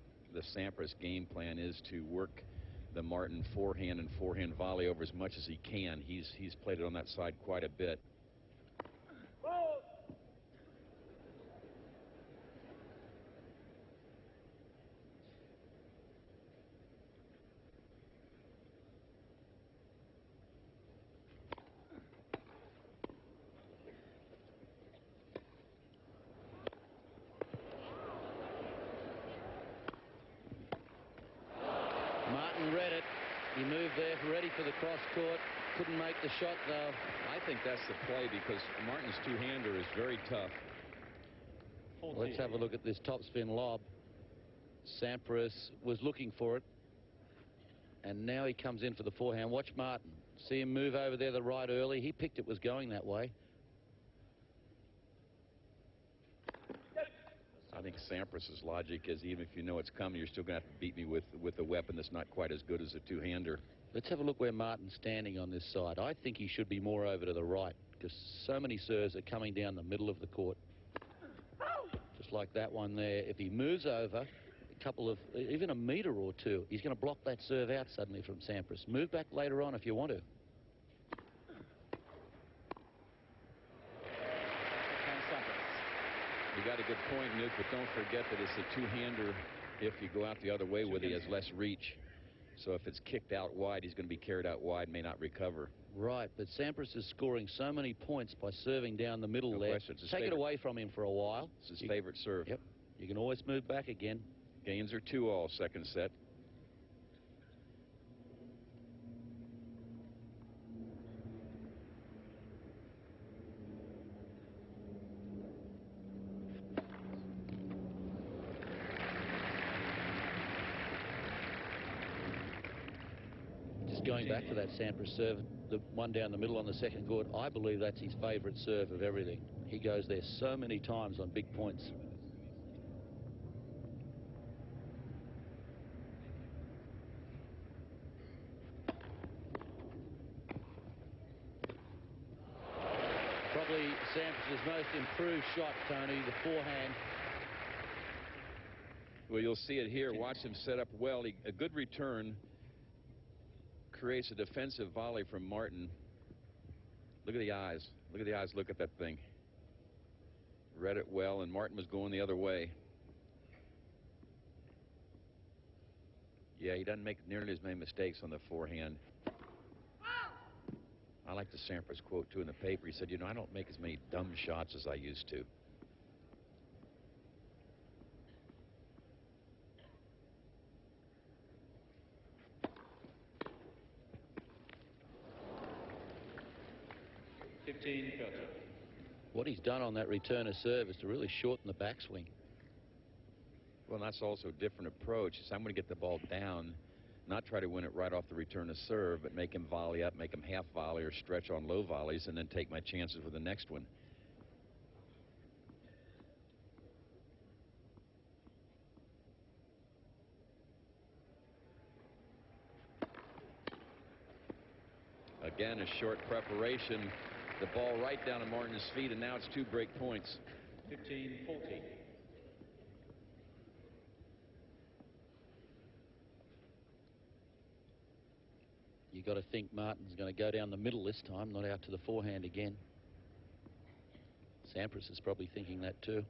Sampras game plan is to work the Martin forehand and forehand volley over as much as he can. He's played it on that side quite a bit. Martin read it. He moved there, ready for the cross court. Couldn't make the shot, though. I think that's the play because Martin's two-hander is very tough. Let's have a look at this topspin lob. Sampras was looking for it. And now he comes in for the forehand. Watch Martin. See him move over there the right early. He picked it was going that way. I think Sampras's logic is even if you know it's coming, you're still going to have to beat me with a weapon that's not quite as good as a two-hander. Let's have a look where Martin's standing on this side. I think he should be more over to the right because so many serves are coming down the middle of the court. Just like that one there. If he moves over a couple of, even a metre or two, he's going to block that serve out suddenly from Sampras. Move back later on if you want to. You got a good point, Nuke, but don't forget that it's a two-hander. If you go out the other way with it, he has less reach. So if it's kicked out wide, he's going to be carried out wide, may not recover. Right, but Sampras is scoring so many points by serving down the middle there. Take it away from him for a while. It's his favorite serve. Yep. You can always move back again. Gains are 2-all second set. Going back to that Sampras serve, the one down the middle on the second court, I believe that's his favourite serve of everything. He goes there so many times on big points. Probably Sampras's most improved shot, Tony, the forehand. Well, you'll see it here. Watch him set up well. A good return creates a defensive volley from Martin. Look at the eyes. Look at the eyes. Look at that thing. Read it well, and Martin was going the other way. Yeah, he doesn't make nearly as many mistakes on the forehand. I like the Sampras quote, too, in the paper. He said, you know, I don't make as many dumb shots as I used to. What he's done on that return of serve is to really shorten the backswing. Well, that's also a different approach. So I'm going to get the ball down, not try to win it right off the return of serve, but make him volley up, make him half volley or stretch on low volleys, and then take my chances with the next one. Again, a short preparation. The ball right down to Martin's feet, and now it's 2 break points. 15-14. You got to think Martin's going to go down the middle this time, not out to the forehand again. Sampras is probably thinking that too.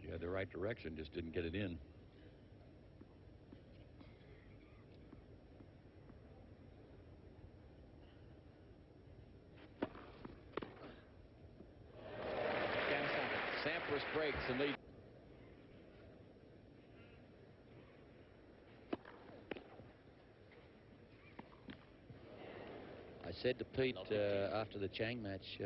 You had the right direction, just didn't get it in. Sampras breaks and leads. I said to Pete after the Chang match,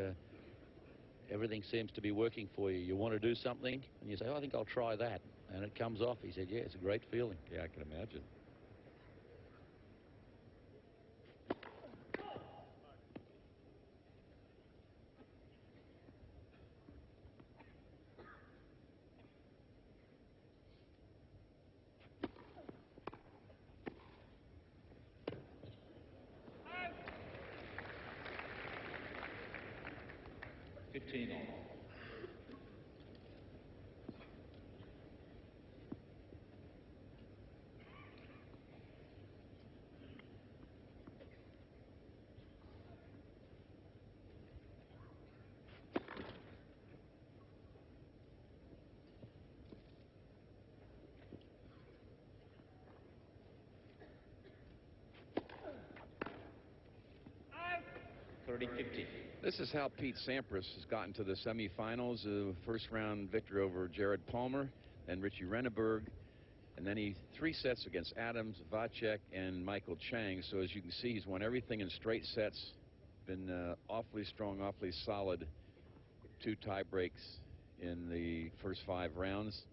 everything seems to be working for you. You want to do something, and you say, oh, I think I'll try that. And it comes off. He said, yeah, it's a great feeling. Yeah, I can imagine. This is how Pete Sampras has gotten to the semifinals. A first-round victory over Jared Palmer, then Richie Renneberg, and then he 3 sets against Adams, Vacek, and Michael Chang. So as you can see, he's won everything in straight sets. Been awfully strong, awfully solid. 2 tie breaks in the first 5 rounds.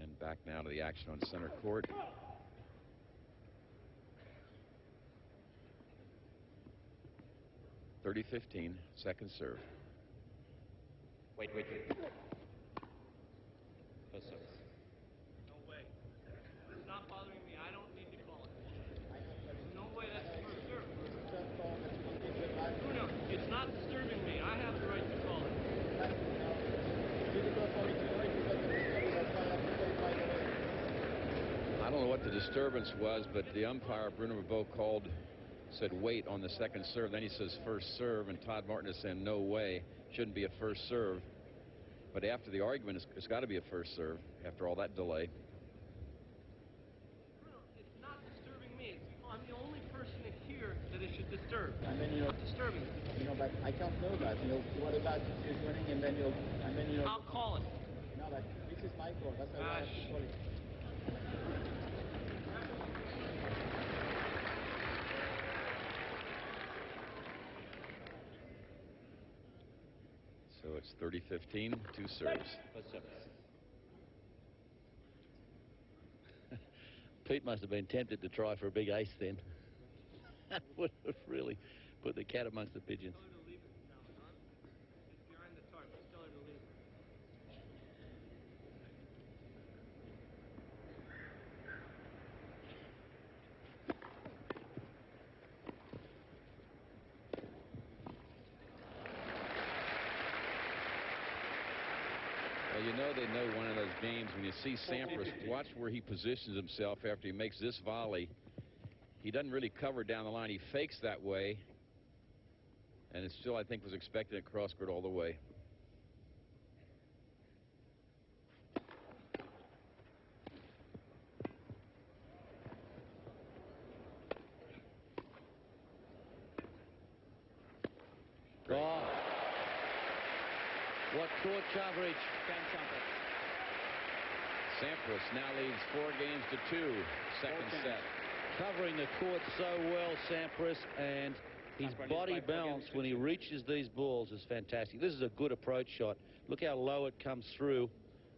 And back now to the action on center court. (30-15), second serve. Wait. First service. No way. It's not bothering me. I don't need to call it. No way, that's the first serve. No, it's not disturbing me. I have the right to call it. I don't know what the disturbance was, but the umpire, Bruno Bebeau, said wait on the second serve. Then he says first serve, and Todd Martin is saying no way, shouldn't be a first serve. But after the argument, it's got to be a first serve after all that delay. Bruno, it's not disturbing me. I'm the only person here that it should disturb. And then you're disturbing me. You know, but I can't know that. You know, what about this running and then you'll. I'll call it. No, but this is my call. That's why I have to call it. So it's 30-15, 2 serves. First service. Pete must have been tempted to try for a big ace then. That would have really put the cat amongst the pigeons. Tell her to leave it now, Todd. It's behind the tarp. Just tell her to leave it. Well, you know they know one of those games when you see Sampras. Watch where he positions himself after he makes this volley. He doesn't really cover down the line. He fakes that way. And it still, I think, was expected at cross court all the way. Oh. What court coverage. Sampras now leads 4-2, second set. Covering the court so well, Sampras, and his body balance when he reaches these balls is fantastic. This is a good approach shot. Look how low it comes through.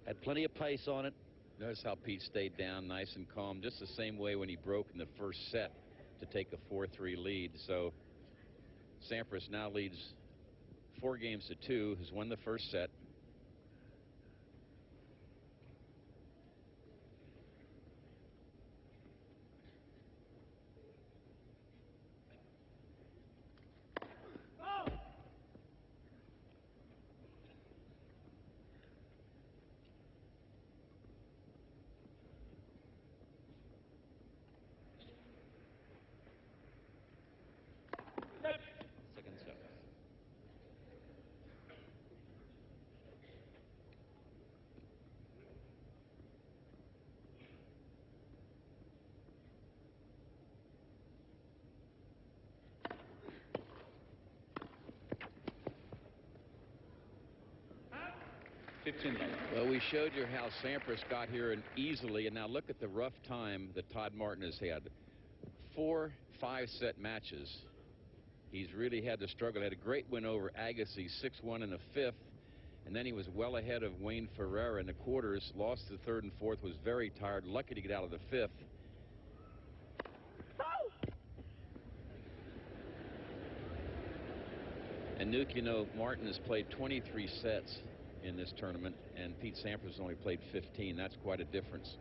Had plenty of pace on it. Notice how Pete stayed down nice and calm, just the same way when he broke in the first set to take a 4-3 lead. So Sampras now leads 4-2, has won the first set. Second service. Well, we showed you how Sampras got here and easily, and now look at the rough time that Todd Martin has had. 4 5-set matches. He's really had to struggle. Had a great win over Agassi, 6-1 in the 5th, and then he was well ahead of Wayne Ferreira in the quarters. Lost the 3rd and 4th. Was very tired. Lucky to get out of the 5th. And Nuke, you know, Martin has played 23 sets in this tournament, and Pete Sampras only played 15. That's quite a difference.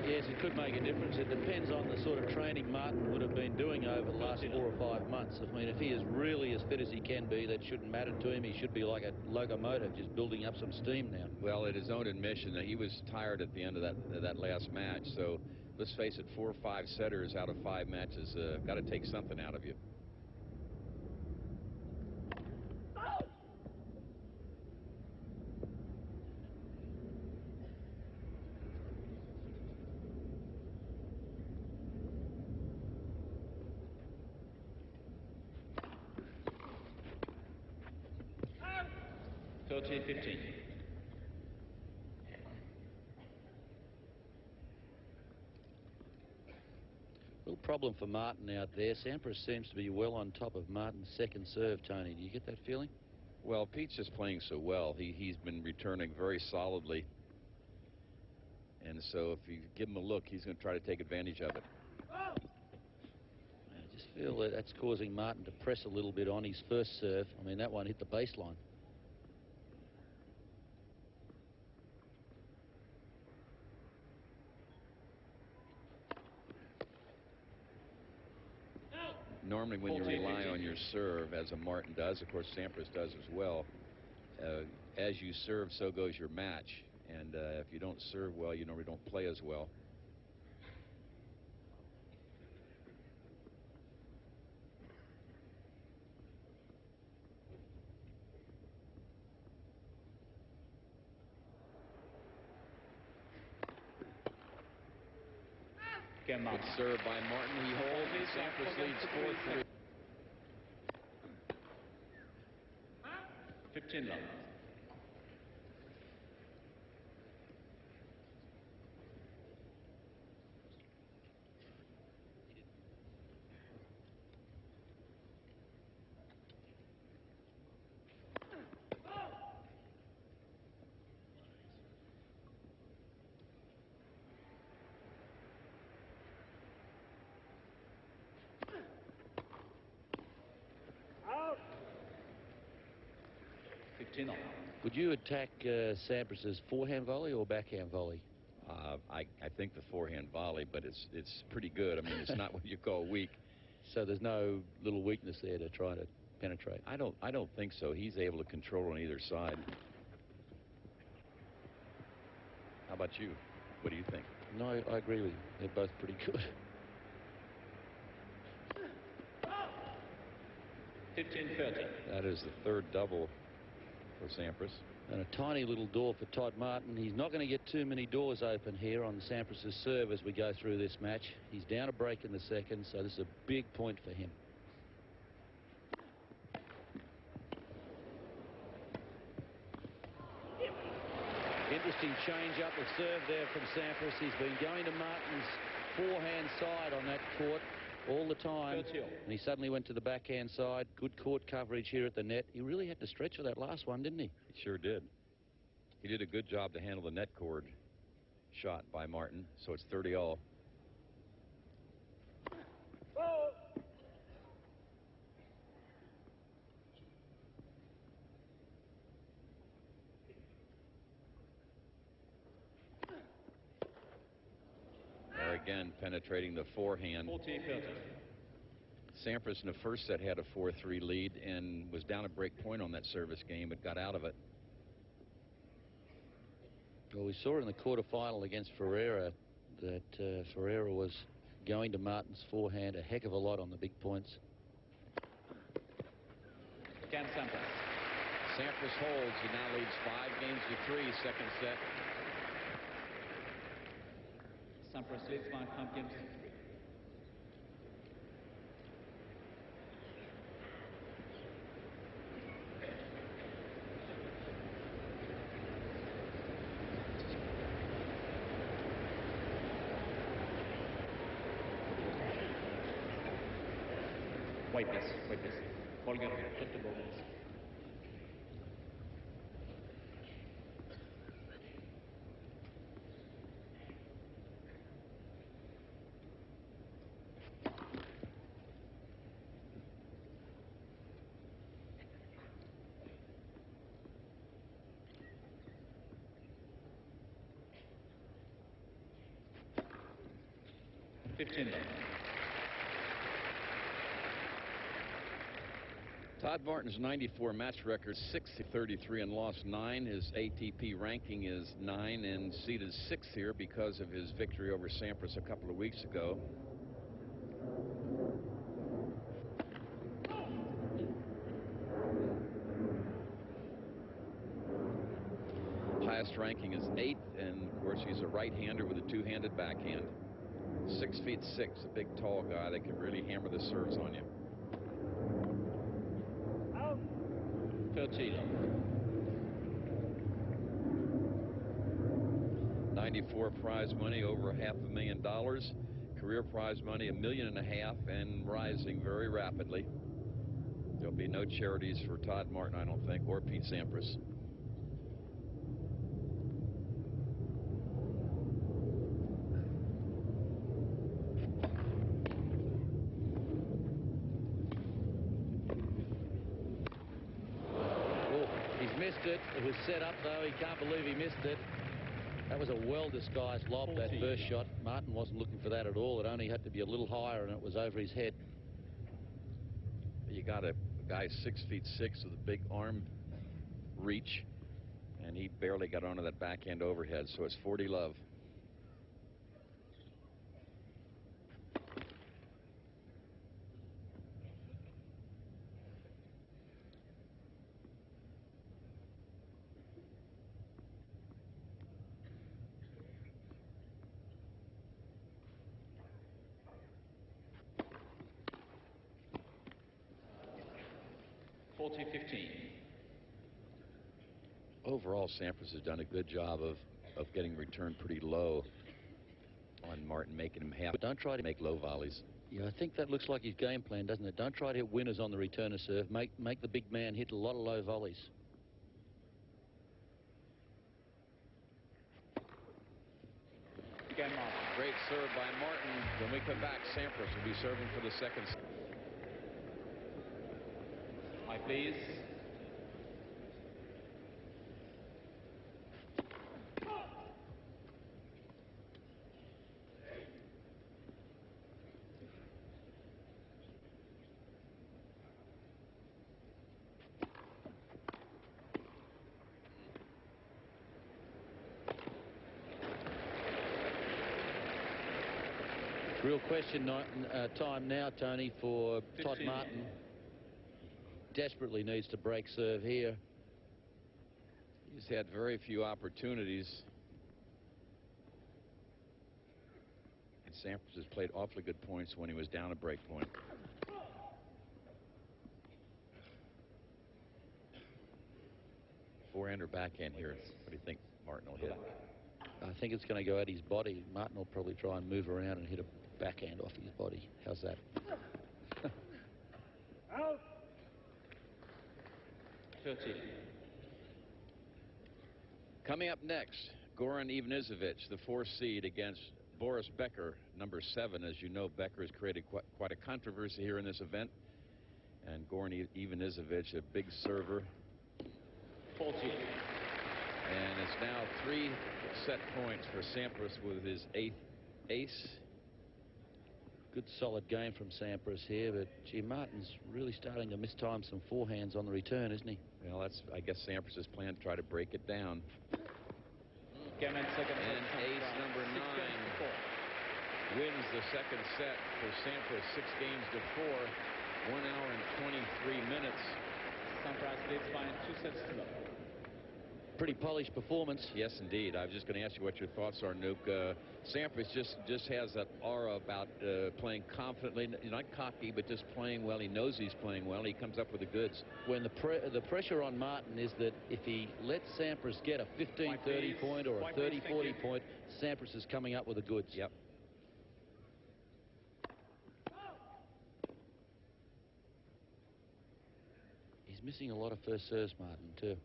Yes, it could make a difference. It depends on the sort of training Martin would have been doing over the last 4 or 5 months. I mean, if he is really as fit as he can be, that shouldn't matter to him. He should be like a locomotive, just building up some steam now. Well, at his own admission, that he was tired at the end of that last match. So let's face it, 4 or 5 setters out of 5 matches got to take something out of you. Real problem for Martin out there. Sampras seems to be well on top of Martin's second serve, Tony. Do you get that feeling? Well, Pete's just playing so well. He's been returning very solidly. And so if you give him a look, he's going to try to take advantage of it. I just feel that that's causing Martin to press a little bit on his first serve. I mean, that one hit the baseline. Normally when you rely on your serve, as a Martin does, of course Sampras does as well, as you serve, so goes your match. And if you don't serve well, you normally don't play as well. Good serve by Martin. He holds, and Sampras leads 4-3. 15 love. Would you attack Sampras's forehand volley or backhand volley? I think the forehand volley, but it's pretty good. I mean, it's not what you call weak. so there's no little weakness there to try to penetrate. I don't think so. He's able to control on either side. How about you? What do you think? No, I agree with you. They're both pretty good. 15-30. That is the third double for Sampras. And a tiny little door for Todd Martin. He's not going to get too many doors open here on Sampras' serve as we go through this match. He's down a break in the second, so this is a big point for him. Interesting change up the serve there from Sampras. He's been going to Martin's forehand side on that court all the time. And he suddenly went to the backhand side. Good court coverage here at the net. He really had to stretch for that last one, didn't he? He sure did. He did a good job to handle the net cord shot by Martin. So it's 30-all. There again, penetrating the forehand. 40-30. Sampras in the first set had a 4-3 lead and was down a break point on that service game, but got out of it. Well, we saw in the quarterfinal against Ferreira that Ferreira was going to Martin's forehand a heck of a lot on the big points. Again, Sampras. Sampras holds. He now leads 5-3, second set. Sampras leads by 5 games. White piece. Ball game. Hit the ball. Todd Martin's 94 match record, 6-33 and lost 9. His ATP ranking is 9 and seeded 6th here because of his victory over Sampras a couple of weeks ago. Highest ranking is 8th, and of course he's a right-hander with a two-handed backhand. 6'6", a big tall guy that can really hammer the serves on you. 13. 94 prize money, over $500,000. Career prize money, $1.5 million, and rising very rapidly. There'll be no charities for Todd Martin, I don't think, or Pete Sampras. It was set up, though. He can't believe he missed it. That was a well-disguised lob, that first shot. Martin wasn't looking for that at all. It only had to be a little higher, and it was over his head. You got a guy 6'6" with a big arm reach, and he barely got onto that backhand overhead, so it's 40-love. Overall, Sampras has done a good job of getting return pretty low on Martin, making him happy. But don't try to make low volleys. Yeah, I think that looks like his game plan, doesn't it? Don't try to hit winners on the returner serve. Make the big man hit a lot of low volleys. Again, Martin. Great serve by Martin. When we come back, Sampras will be serving for the second. High, please. Real question time now, Tony, for Todd Martin. Desperately needs to break serve here. He's had very few opportunities. And Sampras has played awfully good points when he was down a break point. Forehand or backhand here? What do you think Martin will hit? I think it's going to go at his body. Martin will probably try and move around and hit a backhand off his body. How's that? Out. 13. Coming up next, Goran Ivanisevic, the 4th seed, against Boris Becker, number 7. As you know, Becker has created quite a controversy here in this event. And Goran Ivanisevic, a big server. 14. And it's now 3 set points for Sampras with his 8th ace. Good solid game from Sampras here, but gee, Martin's really starting to mistime some forehands on the return, isn't he? Well, that's, I guess, Sampras' plan to try to break it down. Game and second. And ace number 9 wins the second set for Sampras, 6 games to 4, 1 hour and 23 minutes. Sampras leads by 2 sets to 0. Pretty polished performance. Yes, indeed. I was just going to ask you what your thoughts are, Nuke. Sampras just has that aura about playing confidently, not cocky, but just playing well. He knows he's playing well. He comes up with the goods. When the pressure on Martin is that if he lets Sampras get a 15-30 point or a 30-40 point, Sampras is coming up with the goods. Yep. He's missing a lot of first serves, Martin, too.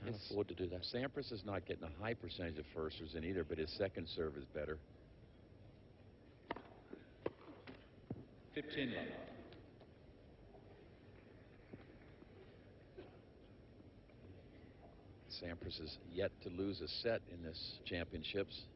Can't afford to do that. Sampras is not getting a high percentage of firsters in either, but his second serve is better. 15 love. Sampras is yet to lose a set in this championships.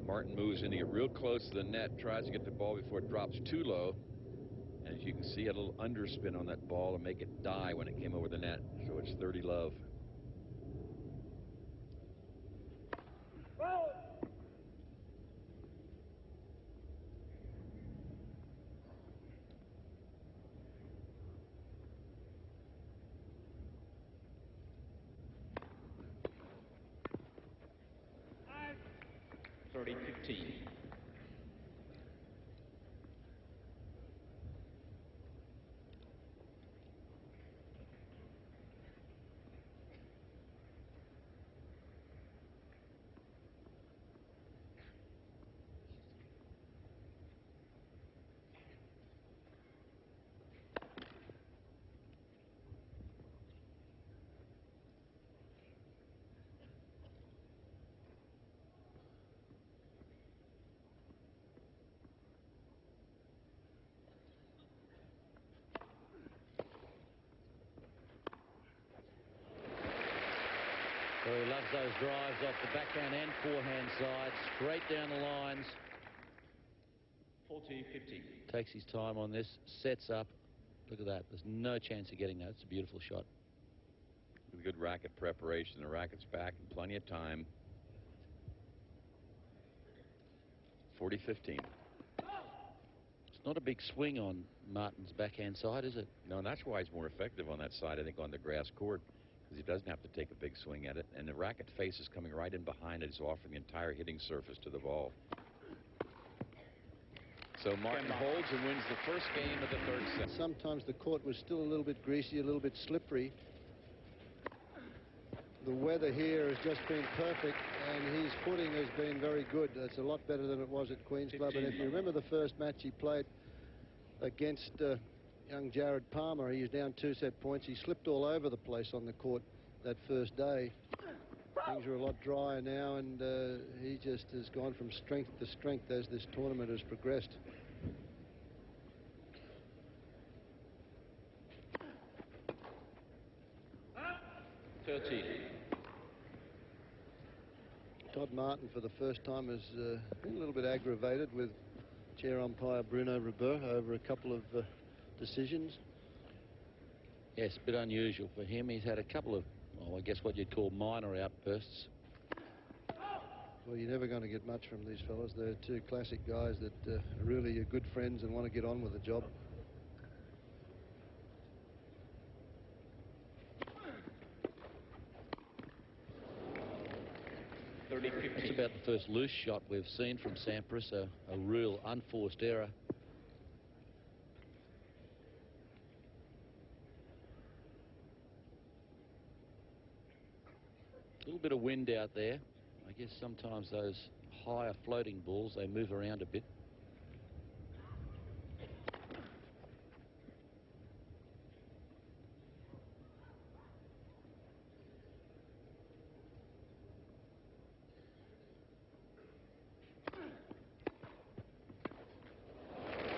Martin moves in to get real close to the net, tries to get the ball before it drops too low. And as you can see, a little underspin on that ball to make it die when it came over the net. So it's 30 love. Well, he loves those drives off the backhand and forehand side, straight down the lines. 40-15. Takes his time on this, sets up. Look at that. There's no chance of getting that. It's a beautiful shot. Good racket preparation. The racket's back in plenty of time. 40-15. It's not a big swing on Martin's backhand side, is it? No, and that's why he's more effective on that side, I think, on the grass court, because he doesn't have to take a big swing at it. And the racket face is coming right in behind it. He's offering the entire hitting surface to the ball. So Martin holds and wins the first game of the third set. Sometimes the court was still a little bit greasy, a little bit slippery. The weather here has just been perfect, and his footing has been very good. That's a lot better than it was at Queen's Club. And if you remember the first match he played against young Jared Palmer, he was down 2 set points. He slipped all over the place on the court that first day. Things are a lot drier now, and he just has gone from strength to strength as this tournament has progressed. 13. Todd Martin, for the first time, has been a little bit aggravated with chair umpire Bruno Robert over a couple of decisions. Yes, a bit unusual for him. He's had a couple of, well, I guess what you'd call minor outbursts. Well, you're never going to get much from these fellas. They're two classic guys that really are good friends and want to get on with the job. It's about the first loose shot we've seen from Sampras, a real unforced error. A little bit of wind out there. I guess sometimes those higher floating balls, they move around a bit.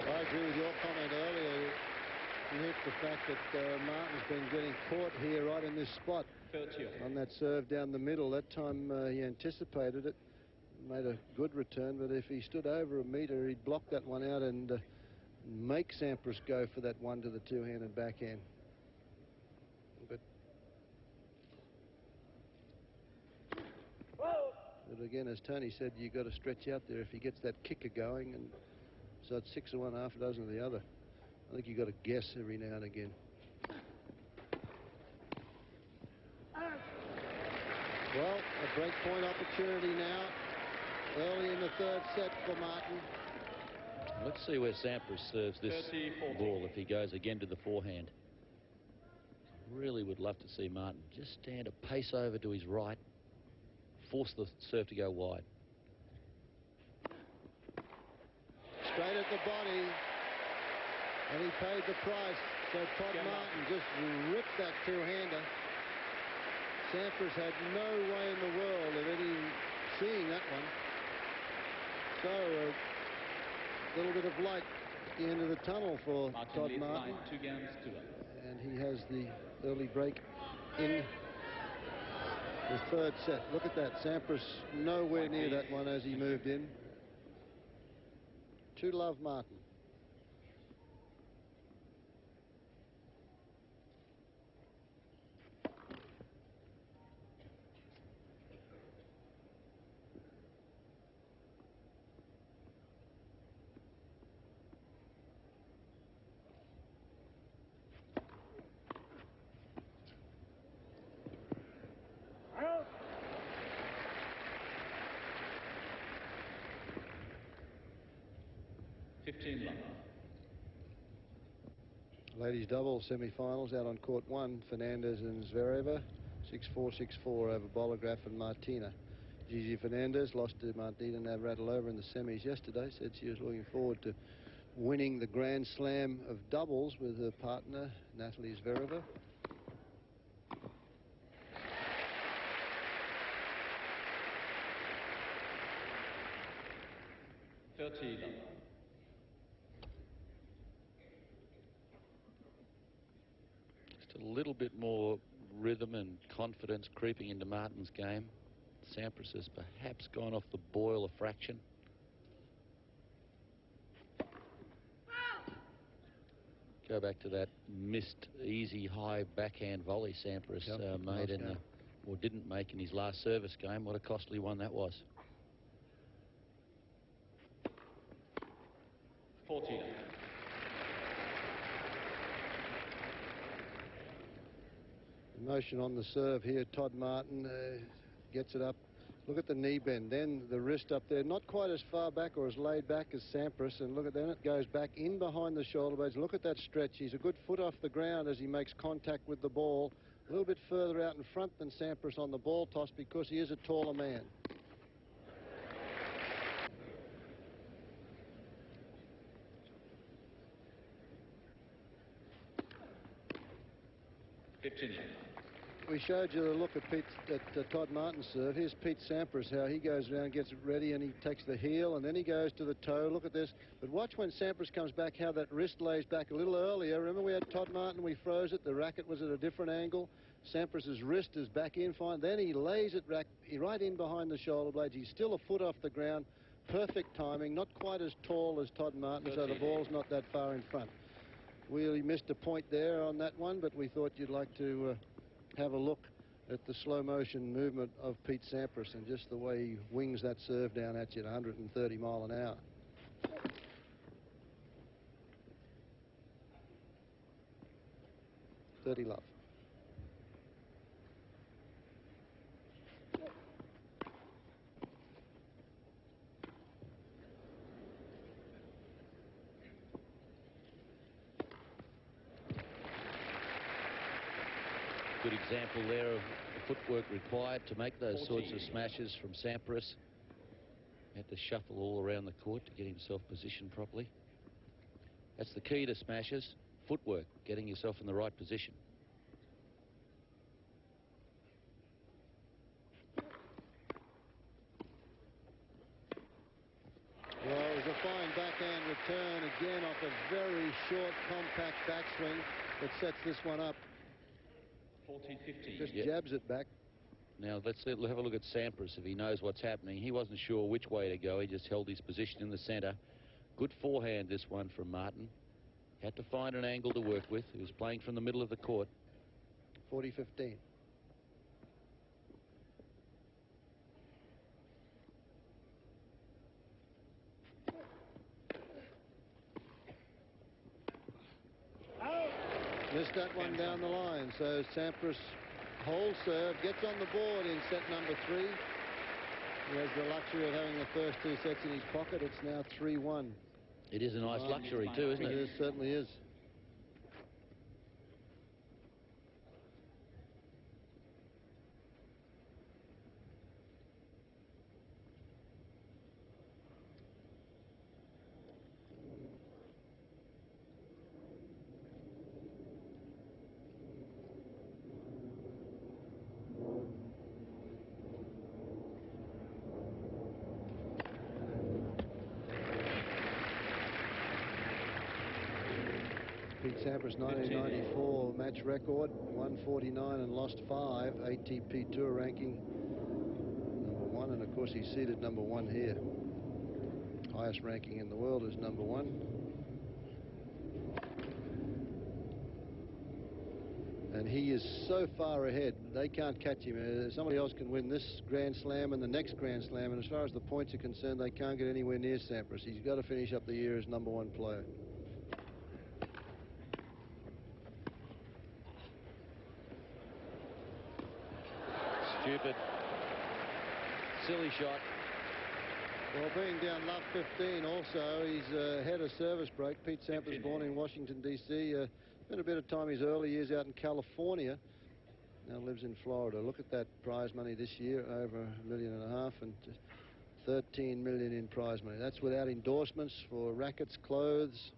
I agree with your comment earlier. You hit the fact that Martin's been getting caught here right in this spot. 30. On that serve down the middle. That time he anticipated it, made a good return, but if he stood over a metre, he'd block that one out and make Sampras go for that one to the two-handed backhand. But again, as Tony said, you've got to stretch out there if he gets that kicker going, and so it's 6 of one, half a dozen of the other. I think you've got to guess every now and again. Well, a break point opportunity now, early in the third set for Martin. Let's see where Sampras serves this 30-40. ball if he goes again to the forehand. Really would love to see Martin just stand a pace over to his right, force the serve to go wide. Straight at the body, and he paid the price. So Todd Martin just ripped that two-hander. Sampras had no way in the world of seeing that one. So a little bit of light at the end of the tunnel for Todd Martin. 2 games to 1. And he has the early break in the third set. Look at that. Sampras nowhere near that one as he moved in. 2-love Martin. Ladies double semi-finals out on court 1. Fernandez and Zvereva, 6-4, 6-4 over Bolograf and Martina. Gigi Fernandez lost to Martina Navratilova in the semis yesterday. Said she was looking forward to winning the Grand Slam of doubles with her partner, Natalie Zvereva. Just a little bit more rhythm and confidence creeping into Martin's game. Sampras has perhaps gone off the boil a fraction. Go back to that missed easy high backhand volley Sampras made in the, or didn't make in his last service game. What a costly one that was. 14. Motion on the serve here. Todd Martin gets it up. Look at the knee bend. Then the wrist up there. Not quite as far back or as laid back as Sampras. And look at that. It goes back in behind the shoulder blades. Look at that stretch. He's a good foot off the ground as he makes contact with the ball. A little bit further out in front than Sampras on the ball toss because he is a taller man. we showed you the look at Todd Martin's serve. Here's Pete Sampras, how he goes around, gets it ready, and he takes the heel, and then he goes to the toe. Look at this. But watch when Sampras comes back, how that wrist lays back a little earlier. Remember we had Todd Martin, we froze it. The racket was at a different angle. Sampras's wrist is back in fine. Then he lays it right in behind the shoulder blades. He's still a foot off the ground. Perfect timing. Not quite as tall as Todd Martin, so the ball's not that far in front. We missed a point there on that one, but we thought you'd like to have a look at the slow motion movement of Pete Sampras and just the way he wings that serve down at you at 130 mile an hour. $30 love. Good example there of the footwork required to make those sorts of smashes from Sampras. Had to shuffle all around the court to get himself positioned properly. That's the key to smashes. Footwork, getting yourself in the right position. Well, it was a fine backhand return again off a very short, compact backswing that sets this one up. 14-15. Just jabs it back. Now let's have a look at Sampras if he knows what's happening. He wasn't sure which way to go. He just held his position in the center. Good forehand this one from Martin. Had to find an angle to work with. He was playing from the middle of the court. 40-15. Missed that one down the line. So Sampras holds serve, gets on the board in set number 3. He has the luxury of having the first 2 sets in his pocket. It's now 3-1. It is a nice luxury too, isn't it? It certainly is. Pete Sampras 1994 match record, 149 and lost 5. ATP Tour ranking #1, and of course he's seated #1 here. Highest ranking in the world is #1. And he is so far ahead, they can't catch him. Somebody else can win this Grand Slam and the next Grand Slam, and as far as the points are concerned, they can't get anywhere near Sampras. He's got to finish up the year as #1 player. Stupid. Silly shot. Well, being down love 15 also, he's ahead of service break. Pete Sampras, born in Washington, D.C. Spent a bit of time his early years out in California. Now lives in Florida. Look at that prize money this year, over $1.5 million and $13 million in prize money. That's without endorsements for rackets, clothes,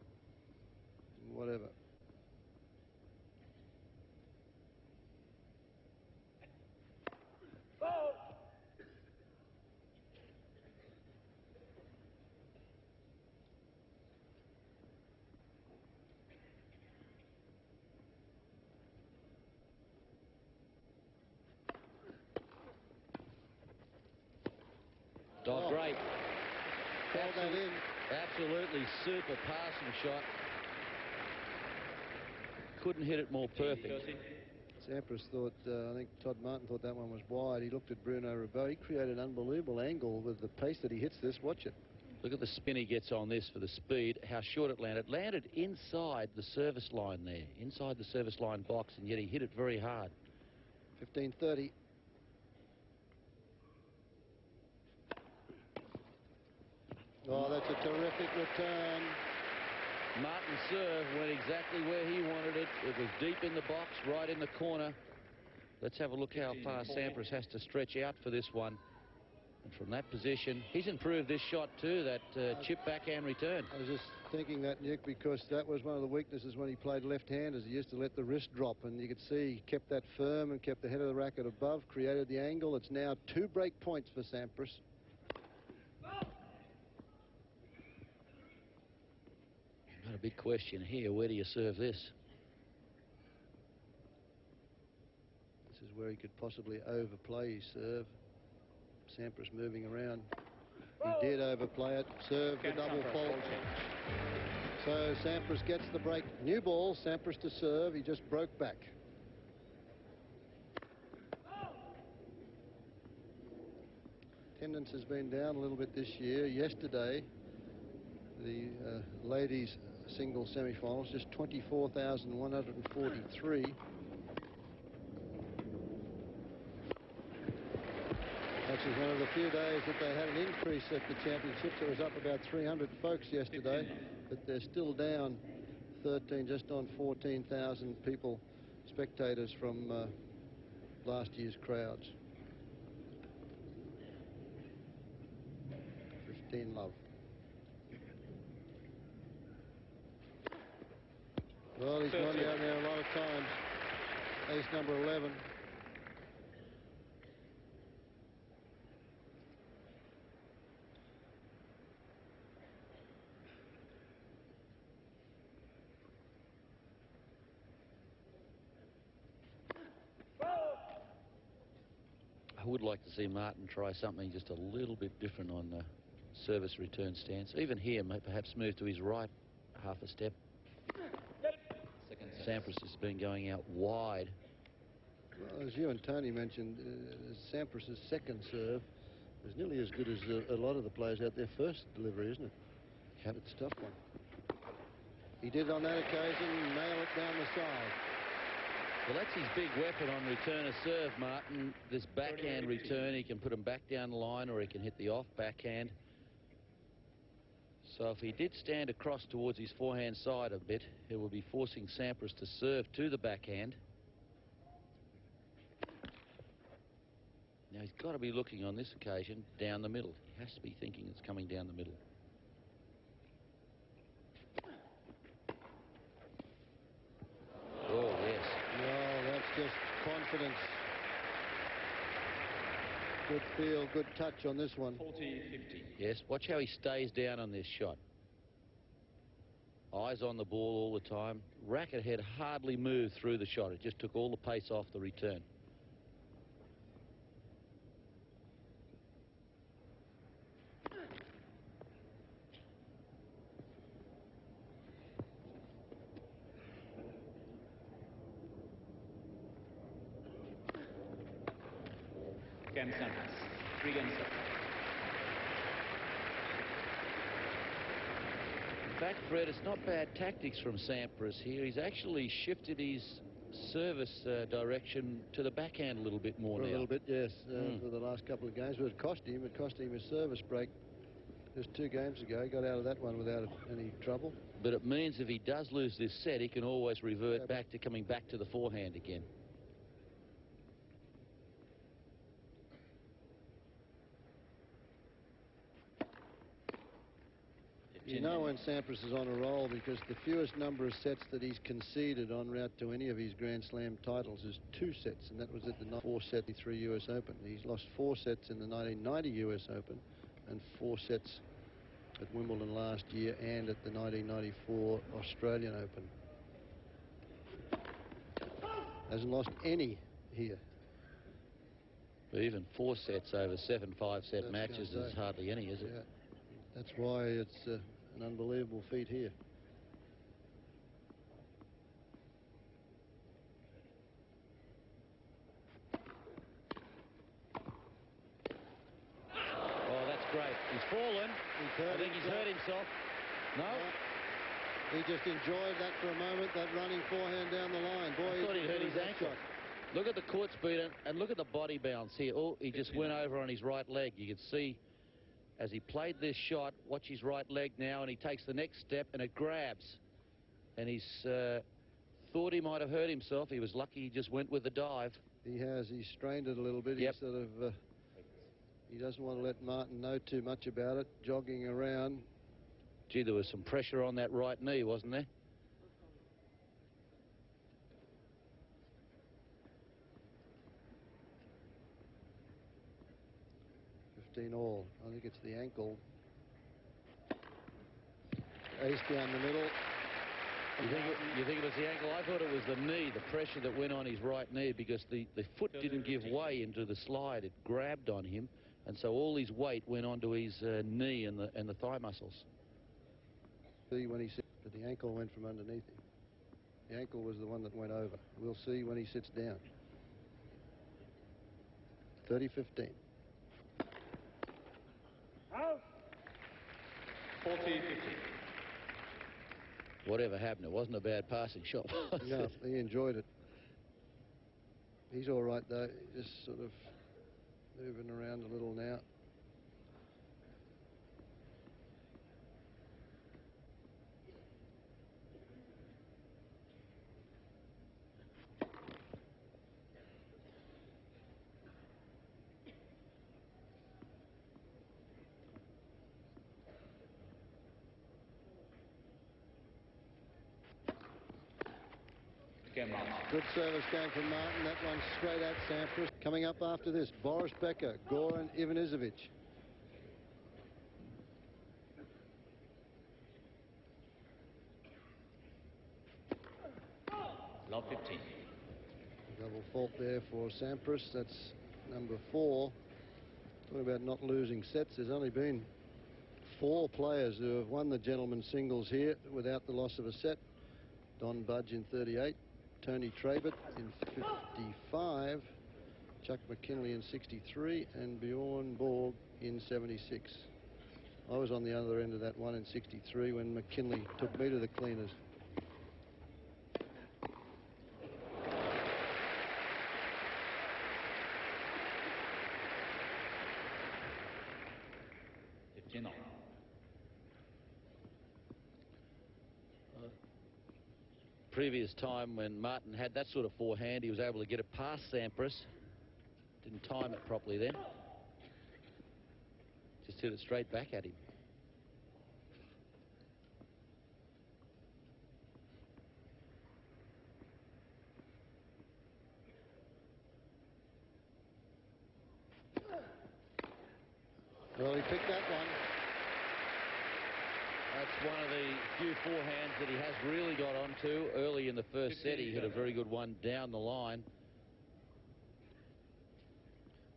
whatever. Oh, great. Called that in. Absolutely super passing shot. Couldn't hit it more perfect. Sampras thought, I think Todd Martin thought that one was wide. He looked at Bruno Ribot. He created an unbelievable angle with the pace that he hits this. Watch it. Look at the spin he gets on this for the speed, how short it landed. Landed inside the service line there, inside the service line box, and yet he hit it very hard. 15-30. Oh, that's a terrific return. Martin's serve went exactly where he wanted it. It was deep in the box, right in the corner. Let's have a look how far Sampras has to stretch out for this one. And from that position, he's improved this shot too, that chip backhand return. I was just thinking that, Nick, because that was one of the weaknesses when he played left-handers. He used to let the wrist drop, and you could see he kept that firm and kept the head of the racket above, created the angle. It's now 2 break points for Sampras. Not a big question here. Where do you serve this? This is where he could possibly overplay his serve. Sampras moving around. He did overplay it. Serve the double fault. So Sampras gets the break. New ball. Sampras to serve. He just broke back. Attendance has been down a little bit this year. Yesterday, the ladies' singles semi-finals, just 24,143. Actually, one of the few days that they had an increase at the championships. It was up about 300 folks yesterday, but they're still down 13, just on 14,000 people, spectators from last year's crowds. 15 love. Well, he's gone down there a lot of times. Ace number 11. I would like to see Martin try something just a little bit different on the service return stance. Even here, perhaps move to his right half a step. Sampras has been going out wide. Well, as you and Tony mentioned, Sampras' second serve is nearly as good as a lot of the players out there. First delivery, isn't it? Yep. It's a tough one. He did on that occasion, nail it down the side. Well, that's his big weapon on return of serve, Martin. This backhand return, he can put him back down the line, or he can hit the off backhand. So if he did stand across towards his forehand side a bit, it will be forcing Sampras to serve to the backhand. Now he's got to be looking on this occasion down the middle. He has to be thinking it's coming down the middle. Oh, yes. Well, that's just confidence. Good feel, good touch on this one. 40-50. Yes, watch how he stays down on this shot. Eyes on the ball all the time. Racket head hardly moved through the shot. It just took all the pace off the return. Game Sampras. 3 games up. In fact, Fred, it's not bad tactics from Sampras here. He's actually shifted his service direction to the backhand a little bit more For now. a little bit, yes, for the last couple of games. But it cost him his service break just 2 games ago. He got out of that one without any trouble. But it means if he does lose this set, he can always revert back to coming back to the forehand again. You know when Sampras is on a roll, because the fewest number of sets that he's conceded en route to any of his Grand Slam titles is 2 sets, and that was at the 4-73 US Open. He's lost 4 sets in the 1990 US Open and 4 sets at Wimbledon last year and at the 1994 Australian Open. Hasn't lost any here. But even 4 sets over 7 5-set matches is hardly any, is it? Yeah. That's why it's an unbelievable feat here. Oh, that's great. He's fallen. I think he's hurt himself. No? He just enjoyed that for a moment, that running forehand down the line. Boy, I thought he hurt his ankle. shot. Look at the court speed and look at the body bounce here. Oh, he just went over on his right leg. You can see as he played this shot, watch his right leg now, and he takes the next step and it grabs. And he's thought he might have hurt himself. He was lucky he just went with the dive. He has. He strained it a little bit. Yep. He sort of He doesn't want to let Martin know too much about it, jogging around. Gee, there was some pressure on that right knee, wasn't there? All. I think it's the ankle. Ace down the middle. You think it was the ankle? I thought it was the knee, the pressure that went on his right knee, because the foot didn't give way into the slide. It grabbed on him, and so all his weight went onto his knee and the thigh muscles. See when he sits, but the ankle went from underneath him. The ankle was the one that went over. We'll see when he sits down. 30-15. 40-15. Whatever happened, it wasn't a bad passing shot. No, he enjoyed it. He's all right, though. Just sort of moving around a little now. Good service game from Martin. That one straight at Sampras. Coming up after this, Boris Becker, Goran Ivanisevic. Love 15. Double fault there for Sampras. That's number 4. Talking about not losing sets. There's only been 4 players who have won the gentlemen's singles here without the loss of a set. Don Budge in 38. Tony Trabert in 55, Chuck McKinley in 63, and Bjorn Borg in 76. I was on the other end of that one in 63 when McKinley took me to the cleaners. Previous time when Martin had that sort of forehand, he was able to get it past Sampras. Didn't time it properly then. Just hit it straight back at him. Well, he picked that one. That's one of the few forehands that he has really got onto. Early in the first set, he hit a very good one down the line.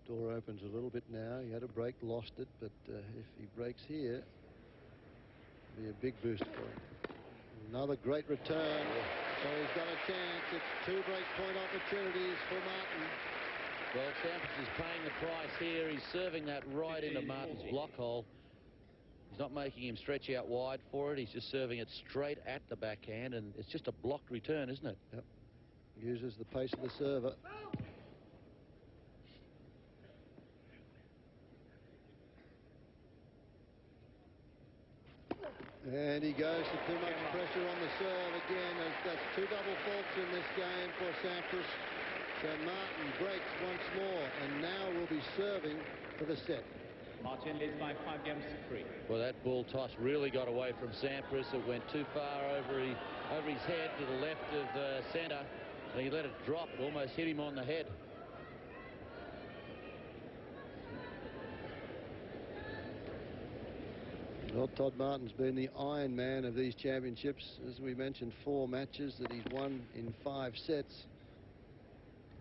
Door opens a little bit now. He had a break, lost it, but if he breaks here, it'll be a big boost for him. Another great return. So he's got a chance. It's 2 break point opportunities for Martin. Well, Sampras is paying the price here. He's serving that right into Martin's block hole. He's not making him stretch out wide for it. He's just serving it straight at the backhand, and it's just a blocked return, isn't it? Yep. Uses the pace of the server. And he goes to too much pressure on the serve again. That's 2 double faults in this game for Sampras. So Martin breaks once more, and now will be serving for the set. Martin leads by 5 games to 3. Well, that ball toss really got away from Sampras. It went too far over his head to the left of centre, and he let it drop. It almost hit him on the head. Well, Todd Martin's been the Iron Man of these championships. As we mentioned, 4 matches that he's won in 5 sets.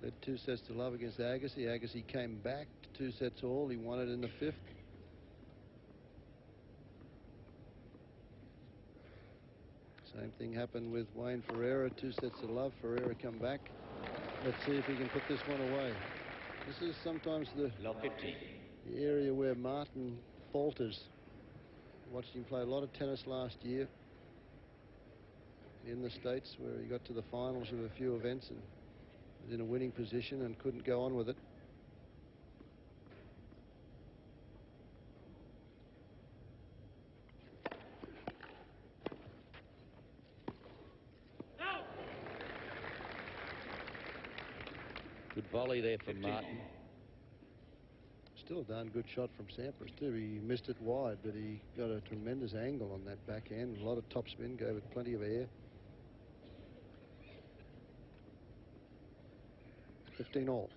Led 2 sets to love against Agassi. Agassi came back 2 sets all. He won it in the 5th. Same thing happened with Wayne Ferreira. 2 sets to love. Ferreira come back. Let's see if he can put this one away. This is sometimes the area where Martin falters. Watched him play a lot of tennis last year in the States, where he got to the finals of a few events and was in a winning position and couldn't go on with it. Good volley there from Martin. still a darn good shot from Sampras too. He missed it wide, but he got a tremendous angle on that backhand. A lot of topspin, gave it plenty of air. 15 all.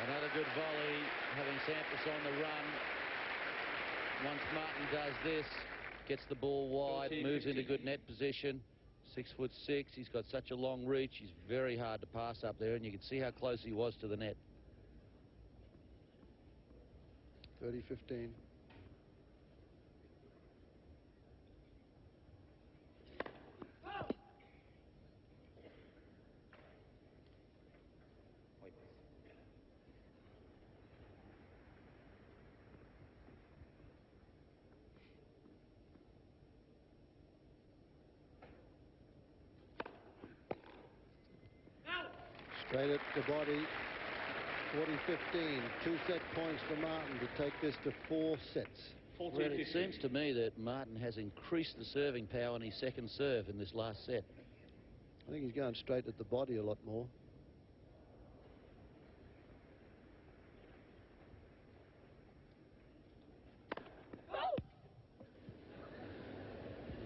Another good volley, having Sampras on the run. Once Martin does this, gets the ball wide, moves into good net position. 6'6". He's got such a long reach. He's very hard to pass up there, and you can see how close he was to the net. 30-15. Straight at the body, 40-15. 2 set points for Martin to take this to 4 sets. Well, it seems to me that Martin has increased the serving power in his second serve in this last set. I think he's going straight at the body a lot more.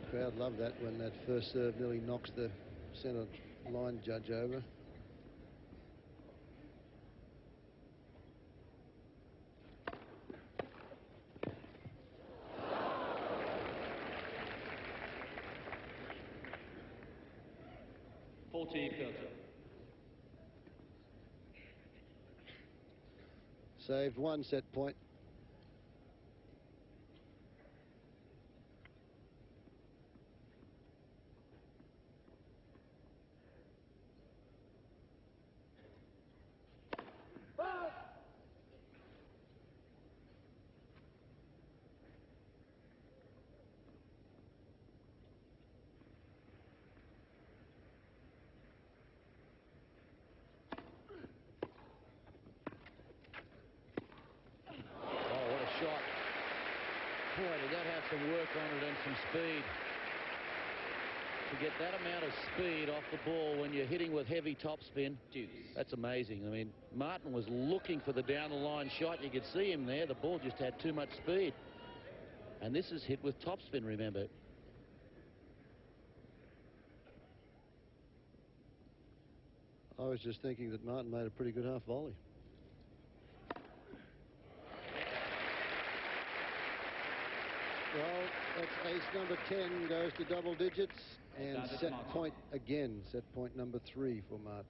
The crowd loved that when that first serve nearly knocks the centre line judge over. Saved 1 set point. Shot. Boy, did that have some work on it and some speed. To get that amount of speed off the ball when you're hitting with heavy topspin, that's amazing. I mean, Martin was looking for the down-the-line shot. You could see him there. The ball just had too much speed. And this is hit with topspin, remember. I was just thinking that Martin made a pretty good half volley. Well, that's ace number 10 goes to double digits, and set point again. Set point number 3 for Martin.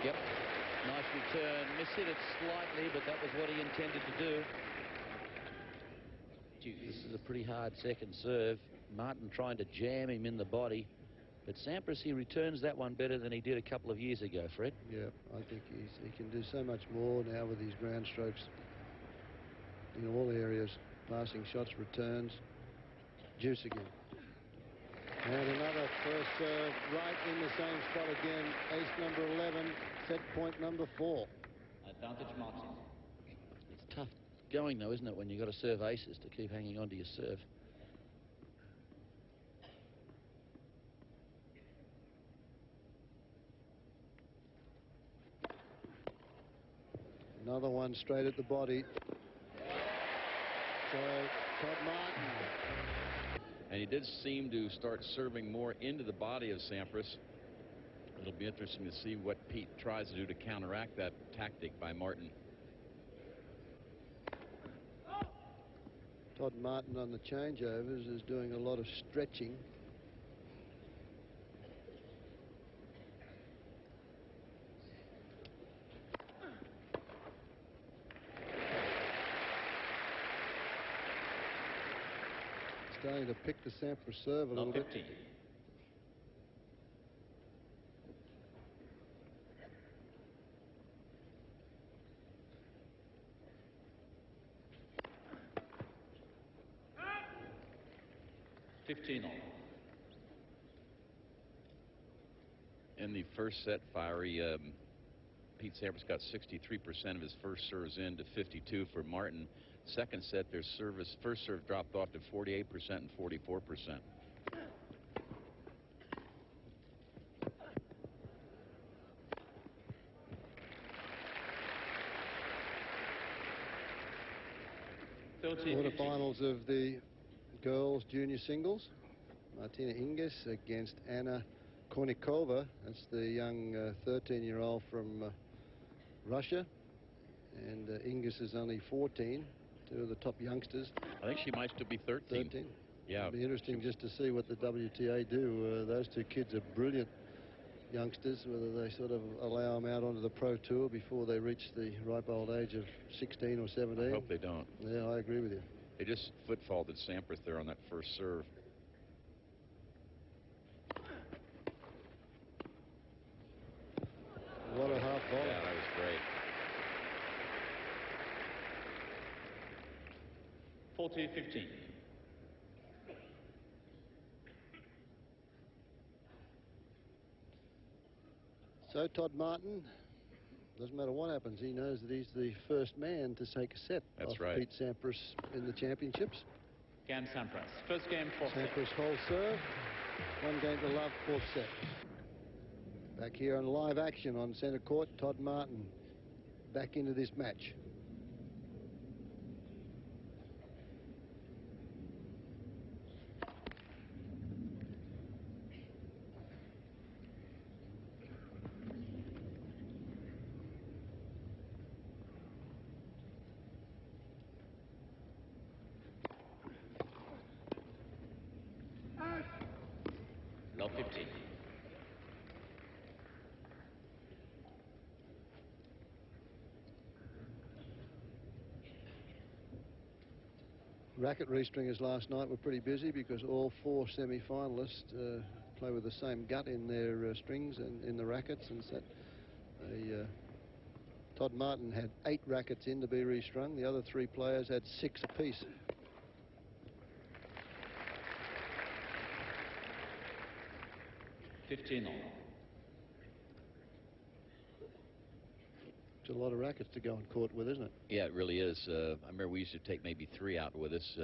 Yep, nice return. Mishit it slightly, but that was what he intended to do. This is a pretty hard second serve. Martin trying to jam him in the body. But Sampras, he returns that one better than he did a couple of years ago, Fred. Yeah, I think he can do so much more now with these ground strokes in all areas. Passing shots, returns. Juice again. And another first serve right in the same spot again. Ace number 11, set point number 4. Advantage Martin. It's tough going, though, isn't it, when you've got to serve aces to keep hanging on to your serve. Another one straight at the body. So, Todd Martin. And he did seem to start serving more into the body of Sampras. It'll be interesting to see what Pete tries to do to counteract that tactic by Martin. Todd Martin on the changeovers is doing a lot of stretching. starting to pick the Sampras serve a little bit. 15. In the first set, Fiery, Pete Sampras got 63% of his first serves in to 52 for Martin. Second set, their first serve dropped off to 48% and 44%. Quarterfinals of the girls junior singles. Martina Hingis against Anna Kornikova. That's the young 13-year-old from Russia. And Hingis is only 14. Two of the top youngsters. I think she might still be 13. 13. Yeah. It'll be interesting just to see what the WTA do. Those two kids are brilliant youngsters, whether they sort of allow them out onto the Pro Tour before they reach the ripe old age of 16 or 17. I hope they don't. Yeah, I agree with you. They just foot-faulted Sampras there on that first serve. What a half volley. Yeah, that was great. 40-15. So Todd Martin, doesn't matter what happens, he knows that he's the first man to take a set off Pete Sampras in the championships. Game Sampras. First game, fourth set. Sampras whole serve. 1 game to love, fourth set. Back here on live action on centre court, Todd Martin back into this match. Love 15. Racket restringers last night were pretty busy because all 4 semi-finalists play with the same gut in their strings and in the rackets, and so Todd Martin had 8 rackets in to be restrung. The other 3 players had 6 apiece. $15 all. It's a lot of rackets to go on court with, isn't it? Yeah, it really is. I remember we used to take maybe 3 out with us.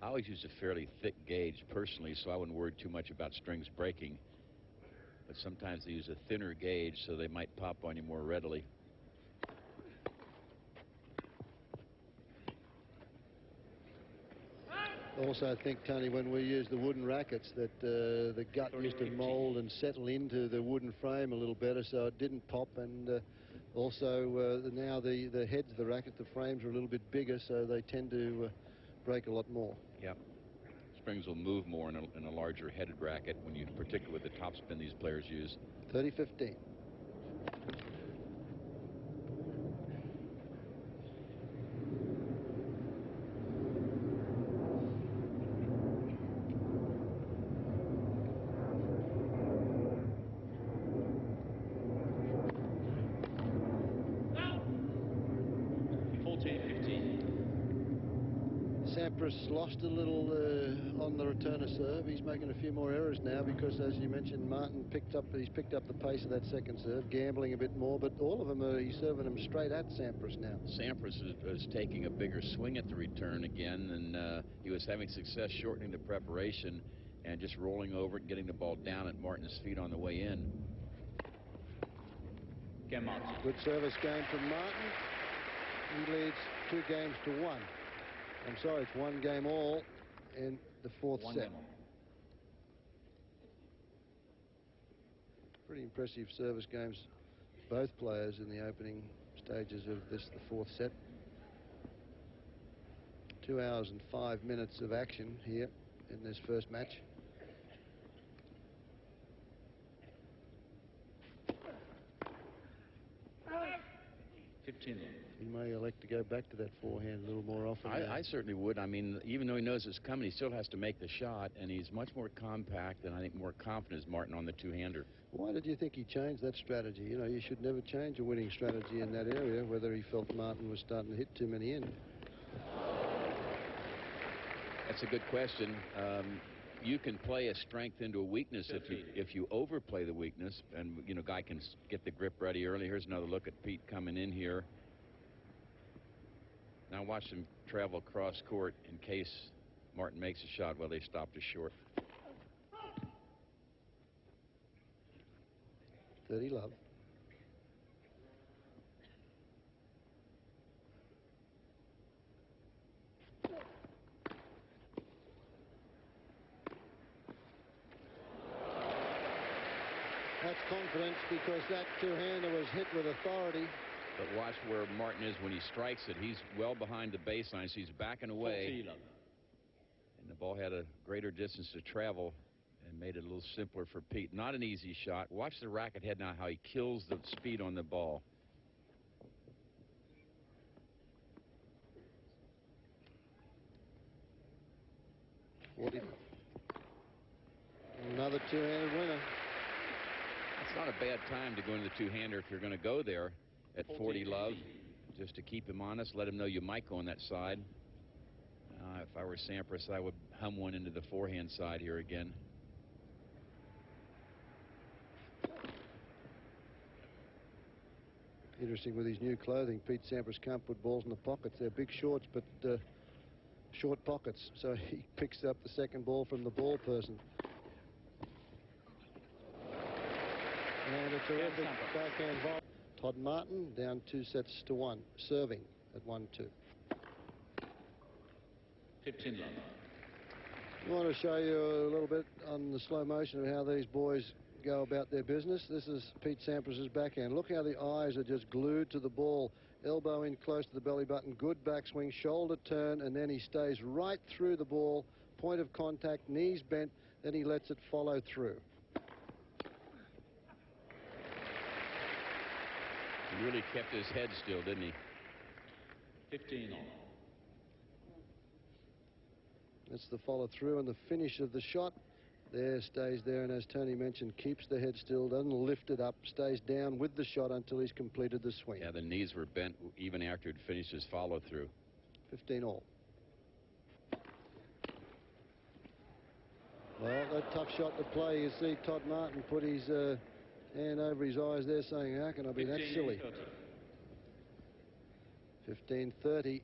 I always used a fairly thick gauge personally, so I wouldn't worry too much about strings breaking. But sometimes they use a thinner gauge, so they might pop on you more readily. Also, I think, Tony, when we use the wooden rackets, that the gut used to mould and settle into the wooden frame a little better, so it didn't pop. And also, now the heads of the racket, the frames are a little bit bigger, so they tend to break a lot more. Yep. Springs will move more in a larger headed racket, when you, particularly with the topspin these players use. 30-15. Sampras lost a little on the return of serve. He's making a few more errors now because, as you mentioned, Martin he's picked up the pace of that second serve, gambling a bit more, but all of them he's serving them straight at Sampras now. Sampras is taking a bigger swing at the return again, and he was having success shortening the preparation and just rolling over it and getting the ball down at Martin's feet on the way in. Game Martin. Good service game from Martin. He leads 2 games to 1. I'm sorry, it's 1 game all in the 4th set. Pretty impressive service games, both players in the opening stages of the 4th set. 2 hours and 5 minutes of action here in this first match. $15. he may elect to go back to that forehand a little more often. I certainly would. I mean, even though he knows it's coming, he still has to make the shot, and he's much more compact and I think more confident as Martin on the two-hander. Why did you think he changed that strategy? You know, you should never change a winning strategy in that area, whether he felt Martin was starting to hit too many in. That's a good question. You can play a strength into a weakness if you overplay the weakness, and you know, guy can get the grip ready early. Here's another look at Pete coming in here. Now watch him travel across court in case Martin makes a shot. Well, they stopped us short. 30 love. That's confidence because that two-hander was hit with authority. But watch where Martin is when he strikes it. He's well behind the baseline, so he's backing away. And the ball had a greater distance to travel and made it a little simpler for Pete. Not an easy shot. Watch the racket head now, how he kills the speed on the ball. Another two-handed winner. It's not a bad time to go into the two-hander if you're going to go there at 40 love. Just to keep him honest, let him know you might go on that side. If I were Sampras, I would hum one into the forehand side here again. Interesting with his new clothing, Pete Sampras can't put balls in the pockets. They're big shorts, but short pockets. So he picks up the second ball from the ball person. And a terrific backhand volley. Todd Martin down 2-1, serving at 1-2. 15 love. I want to show you a little bit on the slow motion of how these boys go about their business. This is Pete Sampras' backhand. Look how the eyes are just glued to the ball. Elbow in close to the belly button. Good backswing, shoulder turn, and then he stays right through the ball. Point of contact, knees bent, then he lets it follow through. He really kept his head still, didn't he? 15 on. That's the follow through and the finish of the shot. There, stays there, and as Tony mentioned, keeps the head still, doesn't lift it up, stays down with the shot until he's completed the swing. Yeah, the knees were bent even after it finished his follow through. 15 all. Well, that tough shot to play. You see Todd Martin put his hand over his eyes there saying, how can I be that silly? 15-30.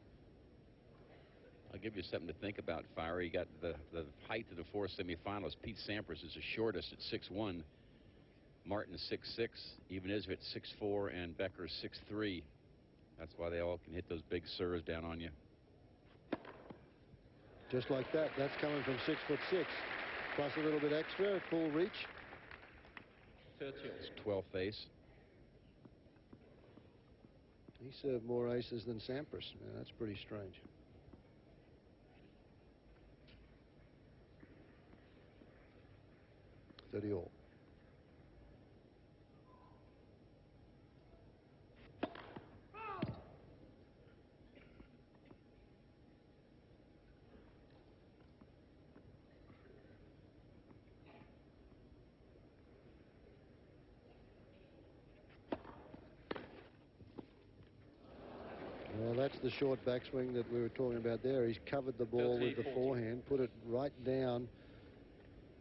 I'll give you something to think about, Fire. You got the height of the four semifinalists. Pete Sampras is the shortest at 6'1". Martin 6'6", even Isvit 6'4", and Becker 6'3". That's why they all can hit those big serves down on you. Just like that. That's coming from 6'6". Plus a little bit extra, full reach. 30. It's 12th ace. He served more aces than Sampras. Yeah, that's pretty strange. All. Well, that's the short backswing that we were talking about there. He's covered the ball with the forehand, put it right down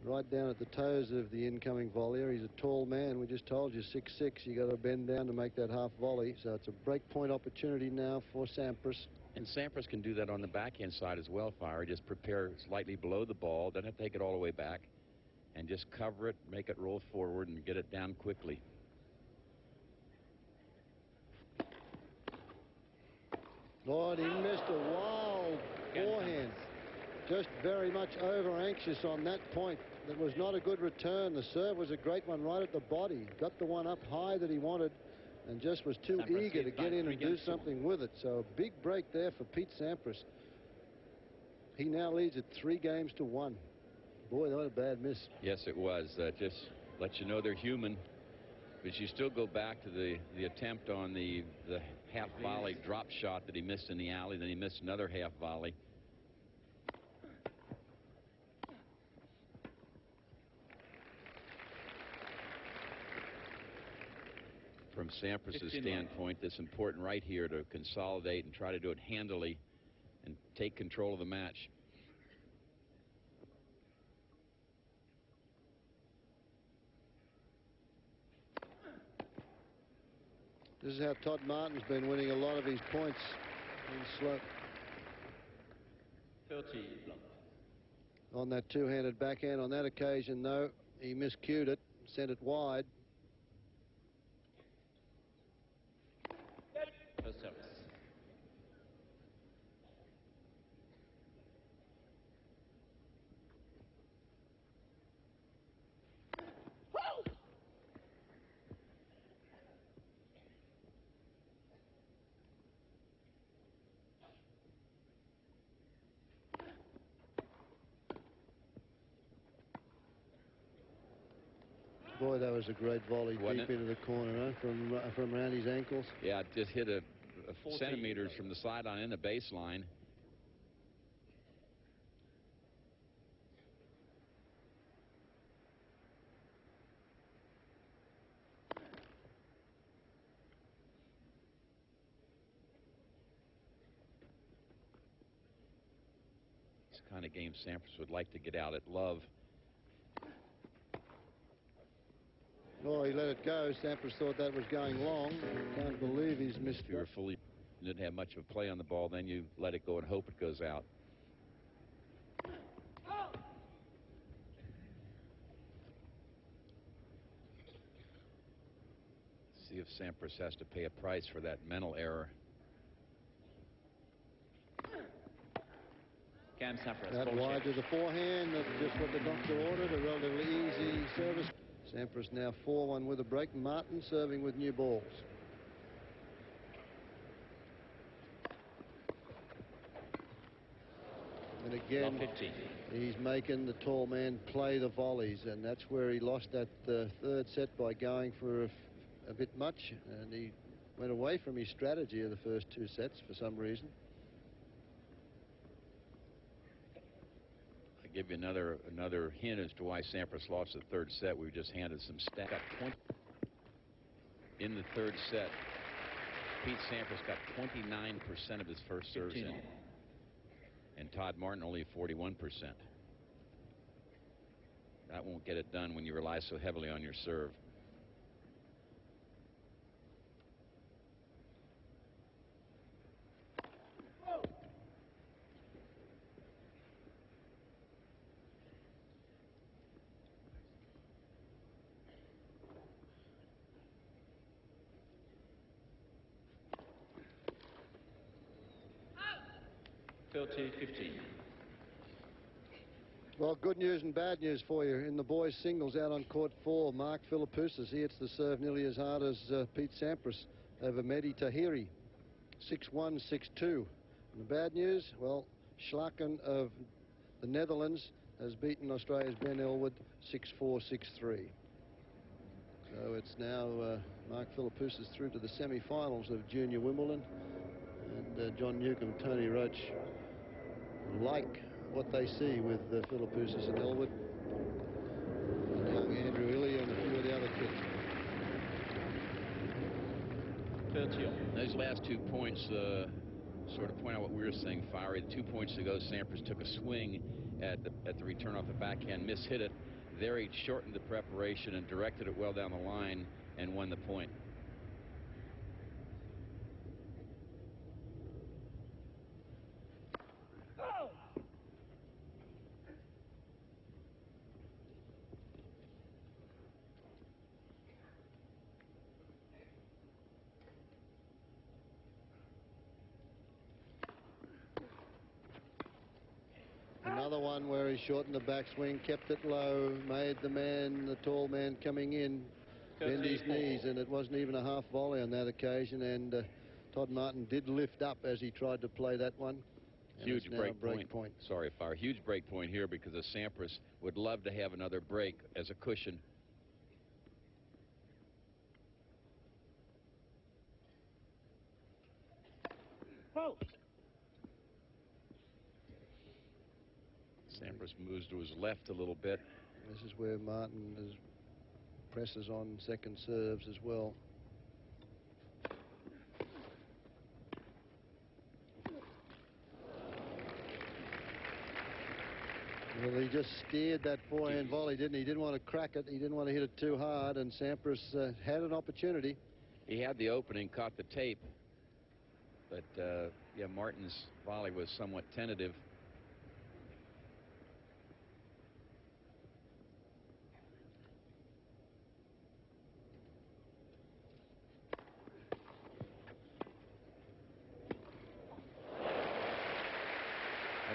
at the toes of the incoming volleyer. He's a tall man. We just told you 6'6". You got to bend down to make that half volley. So it's a break point opportunity now for Sampras. And Sampras can do that on the backhand side as well, Fire. Just prepare slightly below the ball, doesn't have to take it all the way back, and just cover it, make it roll forward, and get it down quickly. Lord, he missed a wild forehand. Just very much over-anxious on that point. That was not a good return. The serve was a great one right at the body. Got the one up high that he wanted and just was too eager to get in and do something with it. So a big break there for Pete Sampras. He now leads at 3-1. Boy, that was a bad miss. Yes, it was. Just let you know they're human. But you still go back to the attempt on the half volley drop shot that he missed in the alley. Then he missed another half volley. From Sampras' standpoint, it's important right here to consolidate and try to do it handily and take control of the match. This is how Todd Martin's been winning a lot of his points. Slow. 30. On that two-handed backhand. On that occasion, though, he miscued it, sent it wide. First service. Boy, that was a great volley deep into the corner, huh? From around his ankles. Yeah, it just hit a centimeters from the sideline in the baseline. It's the kind of game Sampras would like to get out at love. Oh, he let it go. Sampras thought that was going long. Can't believe he's missed. If you were fully didn't have much of a play on the ball, then you let it go and hope it goes out. See if Sampras has to pay a price for that mental error. Cam Sampras. That wide to the forehand. That's just what the doctor ordered. A relatively easy service. Sampras now 4-1 with a break. Martin serving with new balls. And again, he's making the tall man play the volleys, and that's where he lost that third set by going for a bit much, and he went away from his strategy of the first two sets for some reason. Give you another hint as to why Sampras lost the third set. We just handed some stats. In the third set, Pete Sampras got 29% of his first serves in, and Todd Martin only 41%. That won't get it done when you rely so heavily on your serve. Well, good news and bad news for you. In the boys' singles out on court 4, Mark Philippoussis, he hits the serve nearly as hard as Pete Sampras over Mehdi Tahiri. 6-1, 6-2. And the bad news, well, Schlaken of the Netherlands has beaten Australia's Ben Elwood 6-4, 6-3. So it's now Mark Philippoussis through to the semi-finals of Junior Wimbledon. And John Newcombe, Tony Roach like what they see with Philippoussis and Elwood. And young Andrew Ilya and a few of the other kids. Those last 2 points sort of point out what we were saying, Fiery. 2 points ago, Sampras took a swing at the return off the backhand, mishit it. There he shortened the preparation and directed it well down the line and won the point. Another one where he shortened the backswing, kept it low, made the tall man coming in, bend his knees, and it wasn't even a half volley on that occasion. And Todd Martin did lift up as he tried to play that one. Huge break point. Sorry, Fire. Huge break point here because the Sampras would love to have another break as a cushion. Sampras moves to his left a little bit. This is where Martin presses on second serves as well. Well, he just steered that forehand volley, didn't he? He didn't want to crack it. He didn't want to hit it too hard, and Sampras had an opportunity. He had the opening, caught the tape. But, yeah, Martin's volley was somewhat tentative.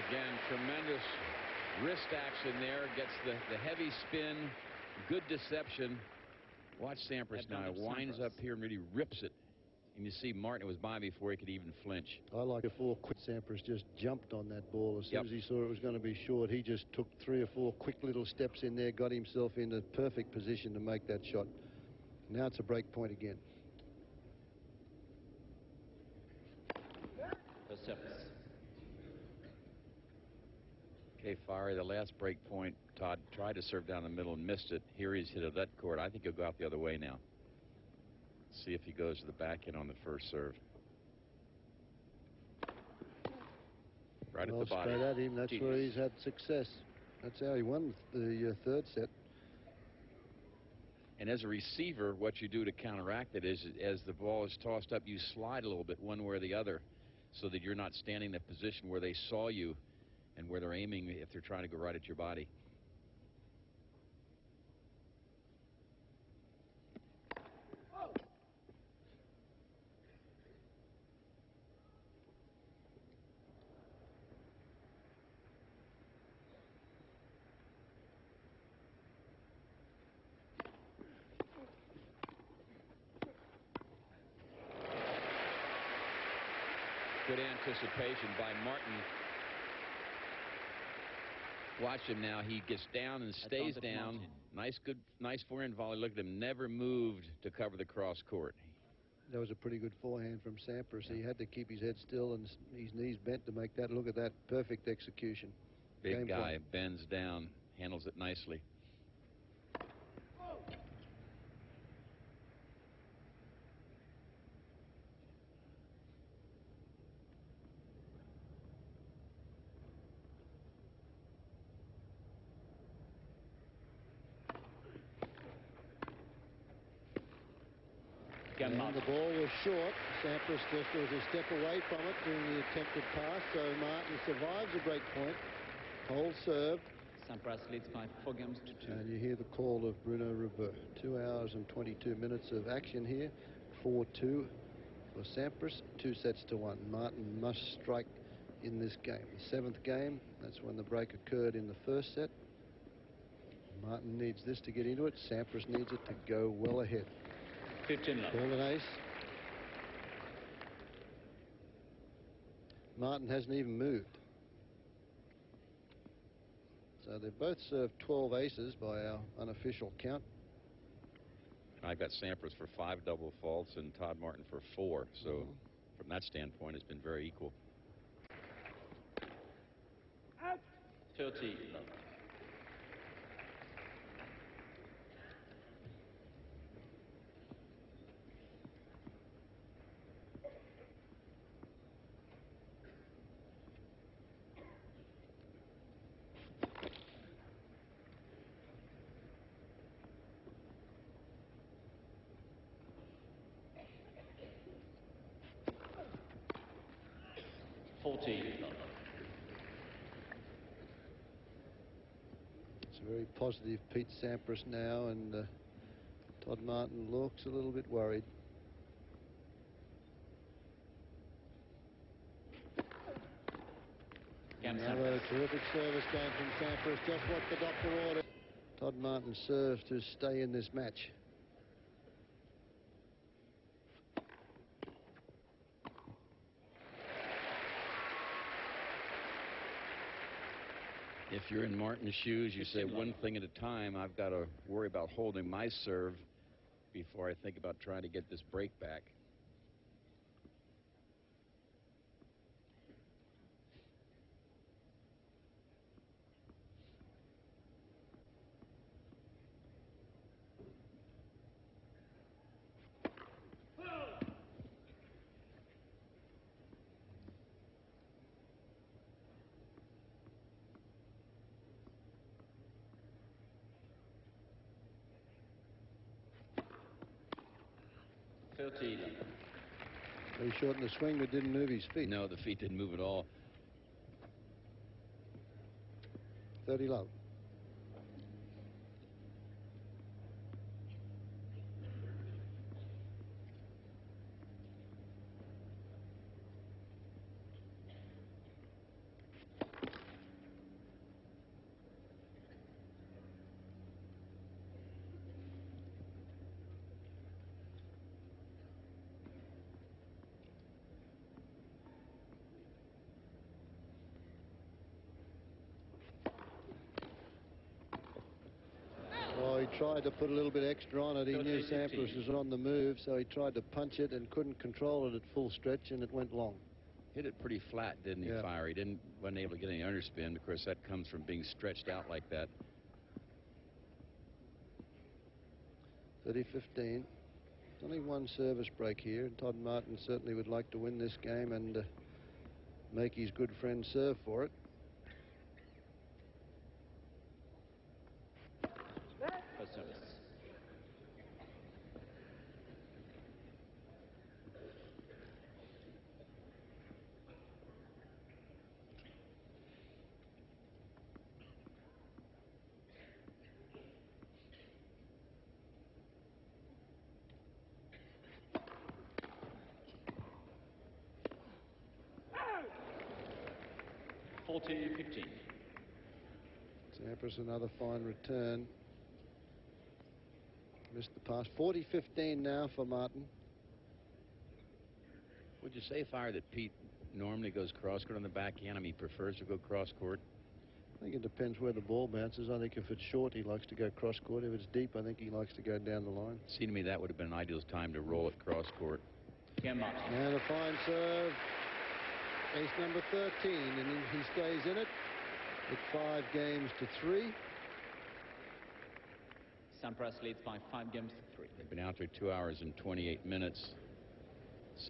Again, tremendous wrist action there. Gets the heavy spin. Good deception. Watch Sampras now. Winds up here and really rips it. And you see Martin was by before he could even flinch. I like a quick. Sampras just jumped on that ball as soon as he saw it was going to be short. He just took 3 or 4 quick little steps in there, got himself in a perfect position to make that shot. Now it's a break point again. Okay, Fiery, the last break point, Todd tried to serve down the middle and missed it. Here he's hit a that court. I think he'll go out the other way now. See if he goes to the backhand on the first serve. Right at the body. Straight at him. That's where he's had success. That's how he won the third set. And as a receiver, what you do to counteract it is, as the ball is tossed up, you slide a little bit one way or the other so that you're not standing in a position where they saw you and where they're aiming if they're trying to go right at your body. Good anticipation by Martin. Watch him now. He gets down and stays down. Nice forehand volley. Look at him. Never moved to cover the cross court. That was a pretty good forehand from Sampras. He had to keep his head still and his knees bent to make that. Look at that. Perfect execution. Big guy. Bends down. Handles it nicely. And the ball was short. Sampras just was a step away from it during the attempted pass, so Martin survives a break point. Hole served. Sampras leads by 4 games to 2. And you hear the call of Bruno Reveux. 2 hours and 22 minutes of action here. 4-2 for Sampras. 2 sets to 1. Martin must strike in this game. The 7th game, that's when the break occurred in the first set. Martin needs this to get into it. Sampras needs it to go well ahead. 15 love. Call an ace. Martin hasn't even moved. So they've both served 12 aces by our unofficial count. I've got Sampras for 5 double faults and Todd Martin for 4. So from that standpoint, it's been very equal. 30 love. It's a very positive Pete Sampras now, and Todd Martin looks a little bit worried. Another terrific service game from Sampras, just what the doctor ordered. Todd Martin serves to stay in this match. If you're in Martin's shoes, you say one thing at a time. I've got to worry about holding my serve before I think about trying to get this break back. 30. He shortened the swing but didn't move his feet. No, the feet didn't move at all. 30 love. He tried to put a little bit extra on it. He knew Sampras was on the move, so he tried to punch it and couldn't control it at full stretch, and it went long. Hit it pretty flat, didn't he, Fire? He wasn't able to get any underspin. Of course, that comes from being stretched out like that. 30-15. Only one service break here. Todd Martin certainly would like to win this game and make his good friend serve for it. Service. $40-15. Sampras another fine return. Missed the pass. 40-15 now for Martin. Would you say, Fire, that Pete normally goes cross-court on the backhand? I mean, he prefers to go cross-court? I think it depends where the ball bounces. I think if it's short, he likes to go cross-court. If it's deep, I think he likes to go down the line. Seemed to me that would have been an ideal time to roll it cross-court. And a fine serve. Ace number 13, and he stays in it at 5-3. Sampras leads by 5-3. They've been out there 2 hours and 28 minutes.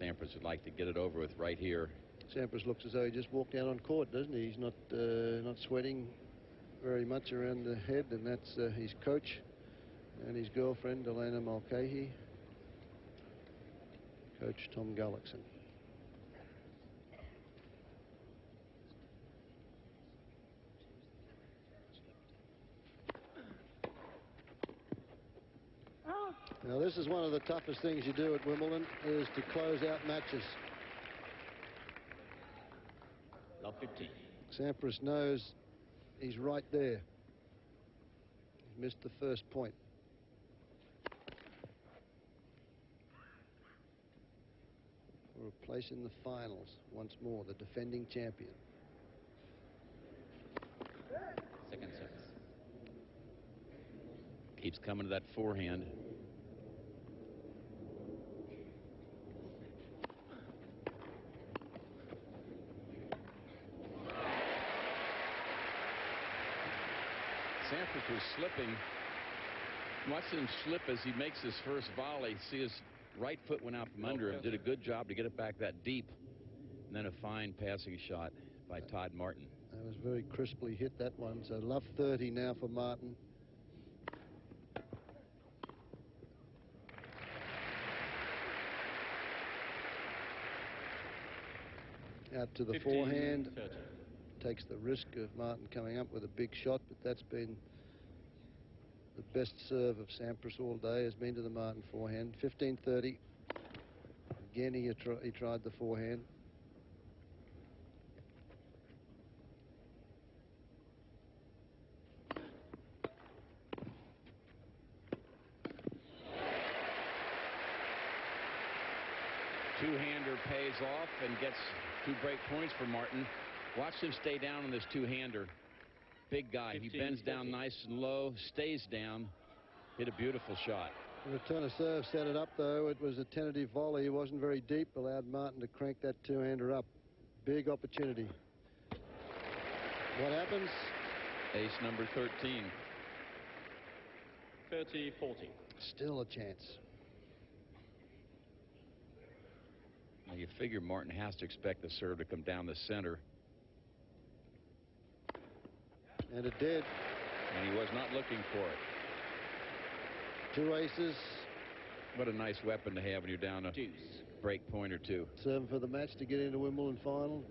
Sampras would like to get it over with right here. Sampras looks as though he just walked out on court, doesn't he? He's not sweating very much around the head, and that's his coach and his girlfriend, Elena Mulcahy. Coach Tom Gullickson. Now, this is one of the toughest things you do at Wimbledon, is to close out matches. Love 15. Sampras knows he's right there. He missed the first point. For a place in the finals, once more, the defending champion. Second service. Keeps coming to that forehand. Sampras was slipping. Watch him slip as he makes his first volley. See, his right foot went out from under him. Did a good job to get it back that deep. And then a fine passing shot by Todd Martin. That was very crisply hit, that one. So love 30 now for Martin. Out to the forehand. 30. Takes the risk of Martin coming up with a big shot, but that's been the best serve of Sampras all day, has been to the Martin forehand. 15-30. Again, he tried the forehand. Two-hander pays off and gets 2 break points for Martin. Watch him stay down on this two-hander. Big guy. He bends down nice and low, stays down. Hit a beautiful shot. The return of serve set it up, though. It was a tentative volley. It wasn't very deep. Allowed Martin to crank that two-hander up. Big opportunity. What happens? Ace number 13. 30-40. Still a chance. Now you figure Martin has to expect the serve to come down the center. And it did. And he was not looking for it. 2 aces. What a nice weapon to have when you're down a break point or two. 7 for the match to get into Wimbledon final.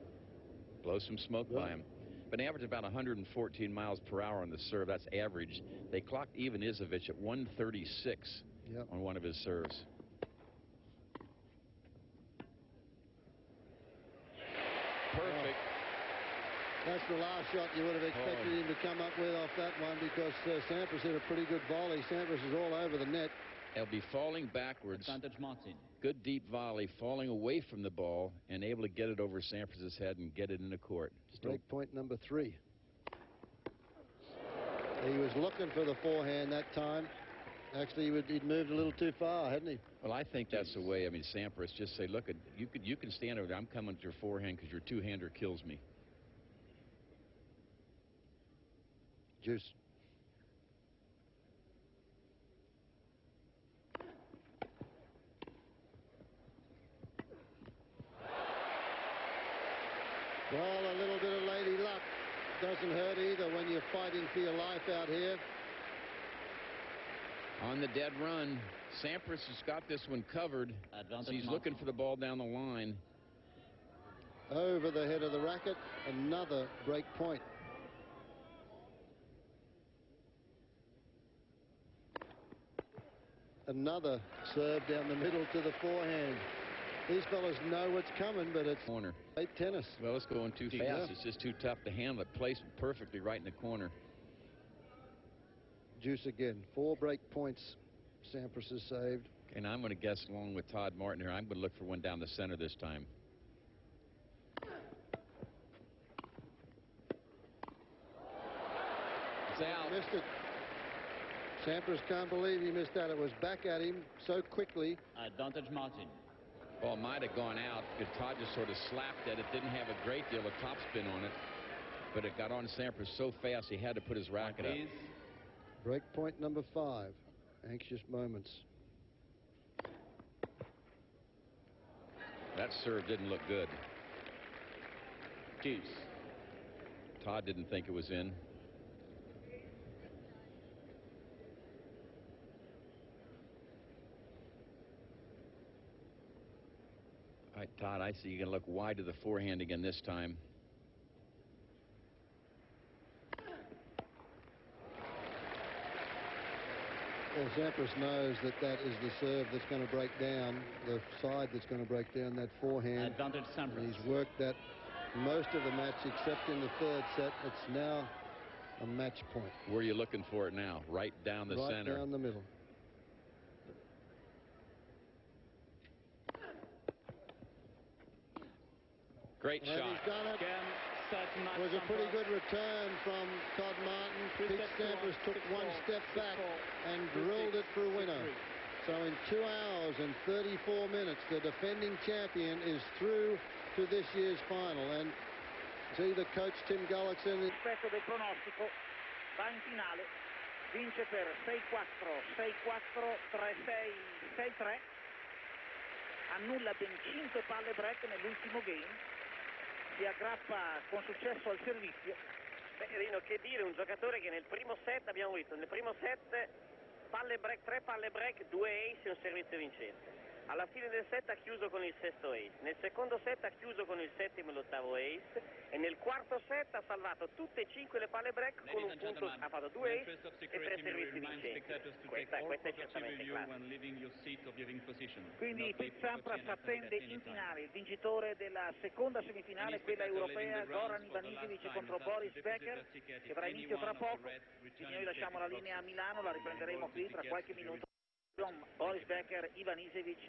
Blow some smoke by him. But average about 114 miles per hour on the serve. That's average. They clocked even Izovic at 136 on one of his serves. Perfect. That's the last shot you would have expected him to come up with off that one, because Sampras hit a pretty good volley. Sampras is all over the net. They'll be falling backwards. T.Martin. Good deep volley, falling away from the ball and able to get it over Sampras' head and get it into court. Break point number 3. He was looking for the forehand that time. Actually, he'd moved a little too far, hadn't he? Well, I think that's the way. I mean, Sampras just say, look, you can stand over there. I'm coming with your forehand because your two-hander kills me. Juice. Well, a little bit of lady luck doesn't hurt either when you're fighting for your life out here. On the dead run, Sampras has got this one covered. So he's looking for the ball down the line. Over the head of the racket, another break point. Another serve down the middle to the forehand. These fellas know what's coming, but it's corner. Great tennis. Well, it's going too fast. It's just too tough to handle it. Placed perfectly right in the corner. Juice again. 4 break points Sampras has saved. And I'm going to guess along with Todd Martin here. I'm going to look for one down the center this time. It's out. Missed it. Sampras can't believe he missed that. It was back at him so quickly. Advantage Martin. Ball might have gone out because Todd just sort of slapped at it. Didn't have a great deal of topspin on it. But it got on Sampras so fast he had to put his racket up. Break point number 5. Anxious moments. That serve didn't look good. Juice. Todd didn't think it was in. All right, Todd, I see you're going to look wide to the forehand again this time. Well, Sampras knows that that is the serve that's going to break down, the side that's going to break down that forehand. Advantage Sampras. He's worked that most of the match except in the 3rd set. It's now a match point. Where are you looking for it now? Right down the center. Right down the middle. Great and shot. He's done it. Again, It was a pretty good return from Todd Martin. Pete Sampras took 1 step back and drilled it for a winner. So in 2 hours and 34 minutes, the defending champion is through to this year's final. And see the coach Tim Gullickson. Rispetto del pronostico, va in finale, vince per 6-4, 6-4, 3-6, 6-3. Annulla ben 5 palle break nell'ultimo game. Si aggrappa con successo al servizio. Beh, Rino, che dire, un giocatore che nel primo set, abbiamo visto, nel primo set palle break, 3 palle break, 2 ace e un servizio vincente. Alla fine del set ha chiuso con il 6º ace, nel secondo set ha chiuso con il 7º e l'8º ace e nel 4º set ha salvato tutte e 5 le palle break con un punto, ha fatto 2 ace e 3 servizi vincenti. Questa è certamente classe. Quindi Pete Sampras attende in finale il vincitore della seconda semifinale, quella europea, Goran Ivanisevic contro Boris Becker, che avrà inizio tra poco. Quindi noi lasciamo la linea a Milano, la riprenderemo qui tra qualche minuto. Boris Becker, Ivanisevic,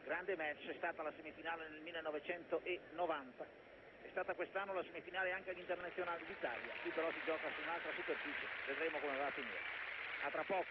grande match, è stata la semifinale nel 1990, è stata quest'anno la semifinale anche agli internazionali d'Italia, qui però si gioca su un'altra superficie, vedremo come va a finire. A tra poco.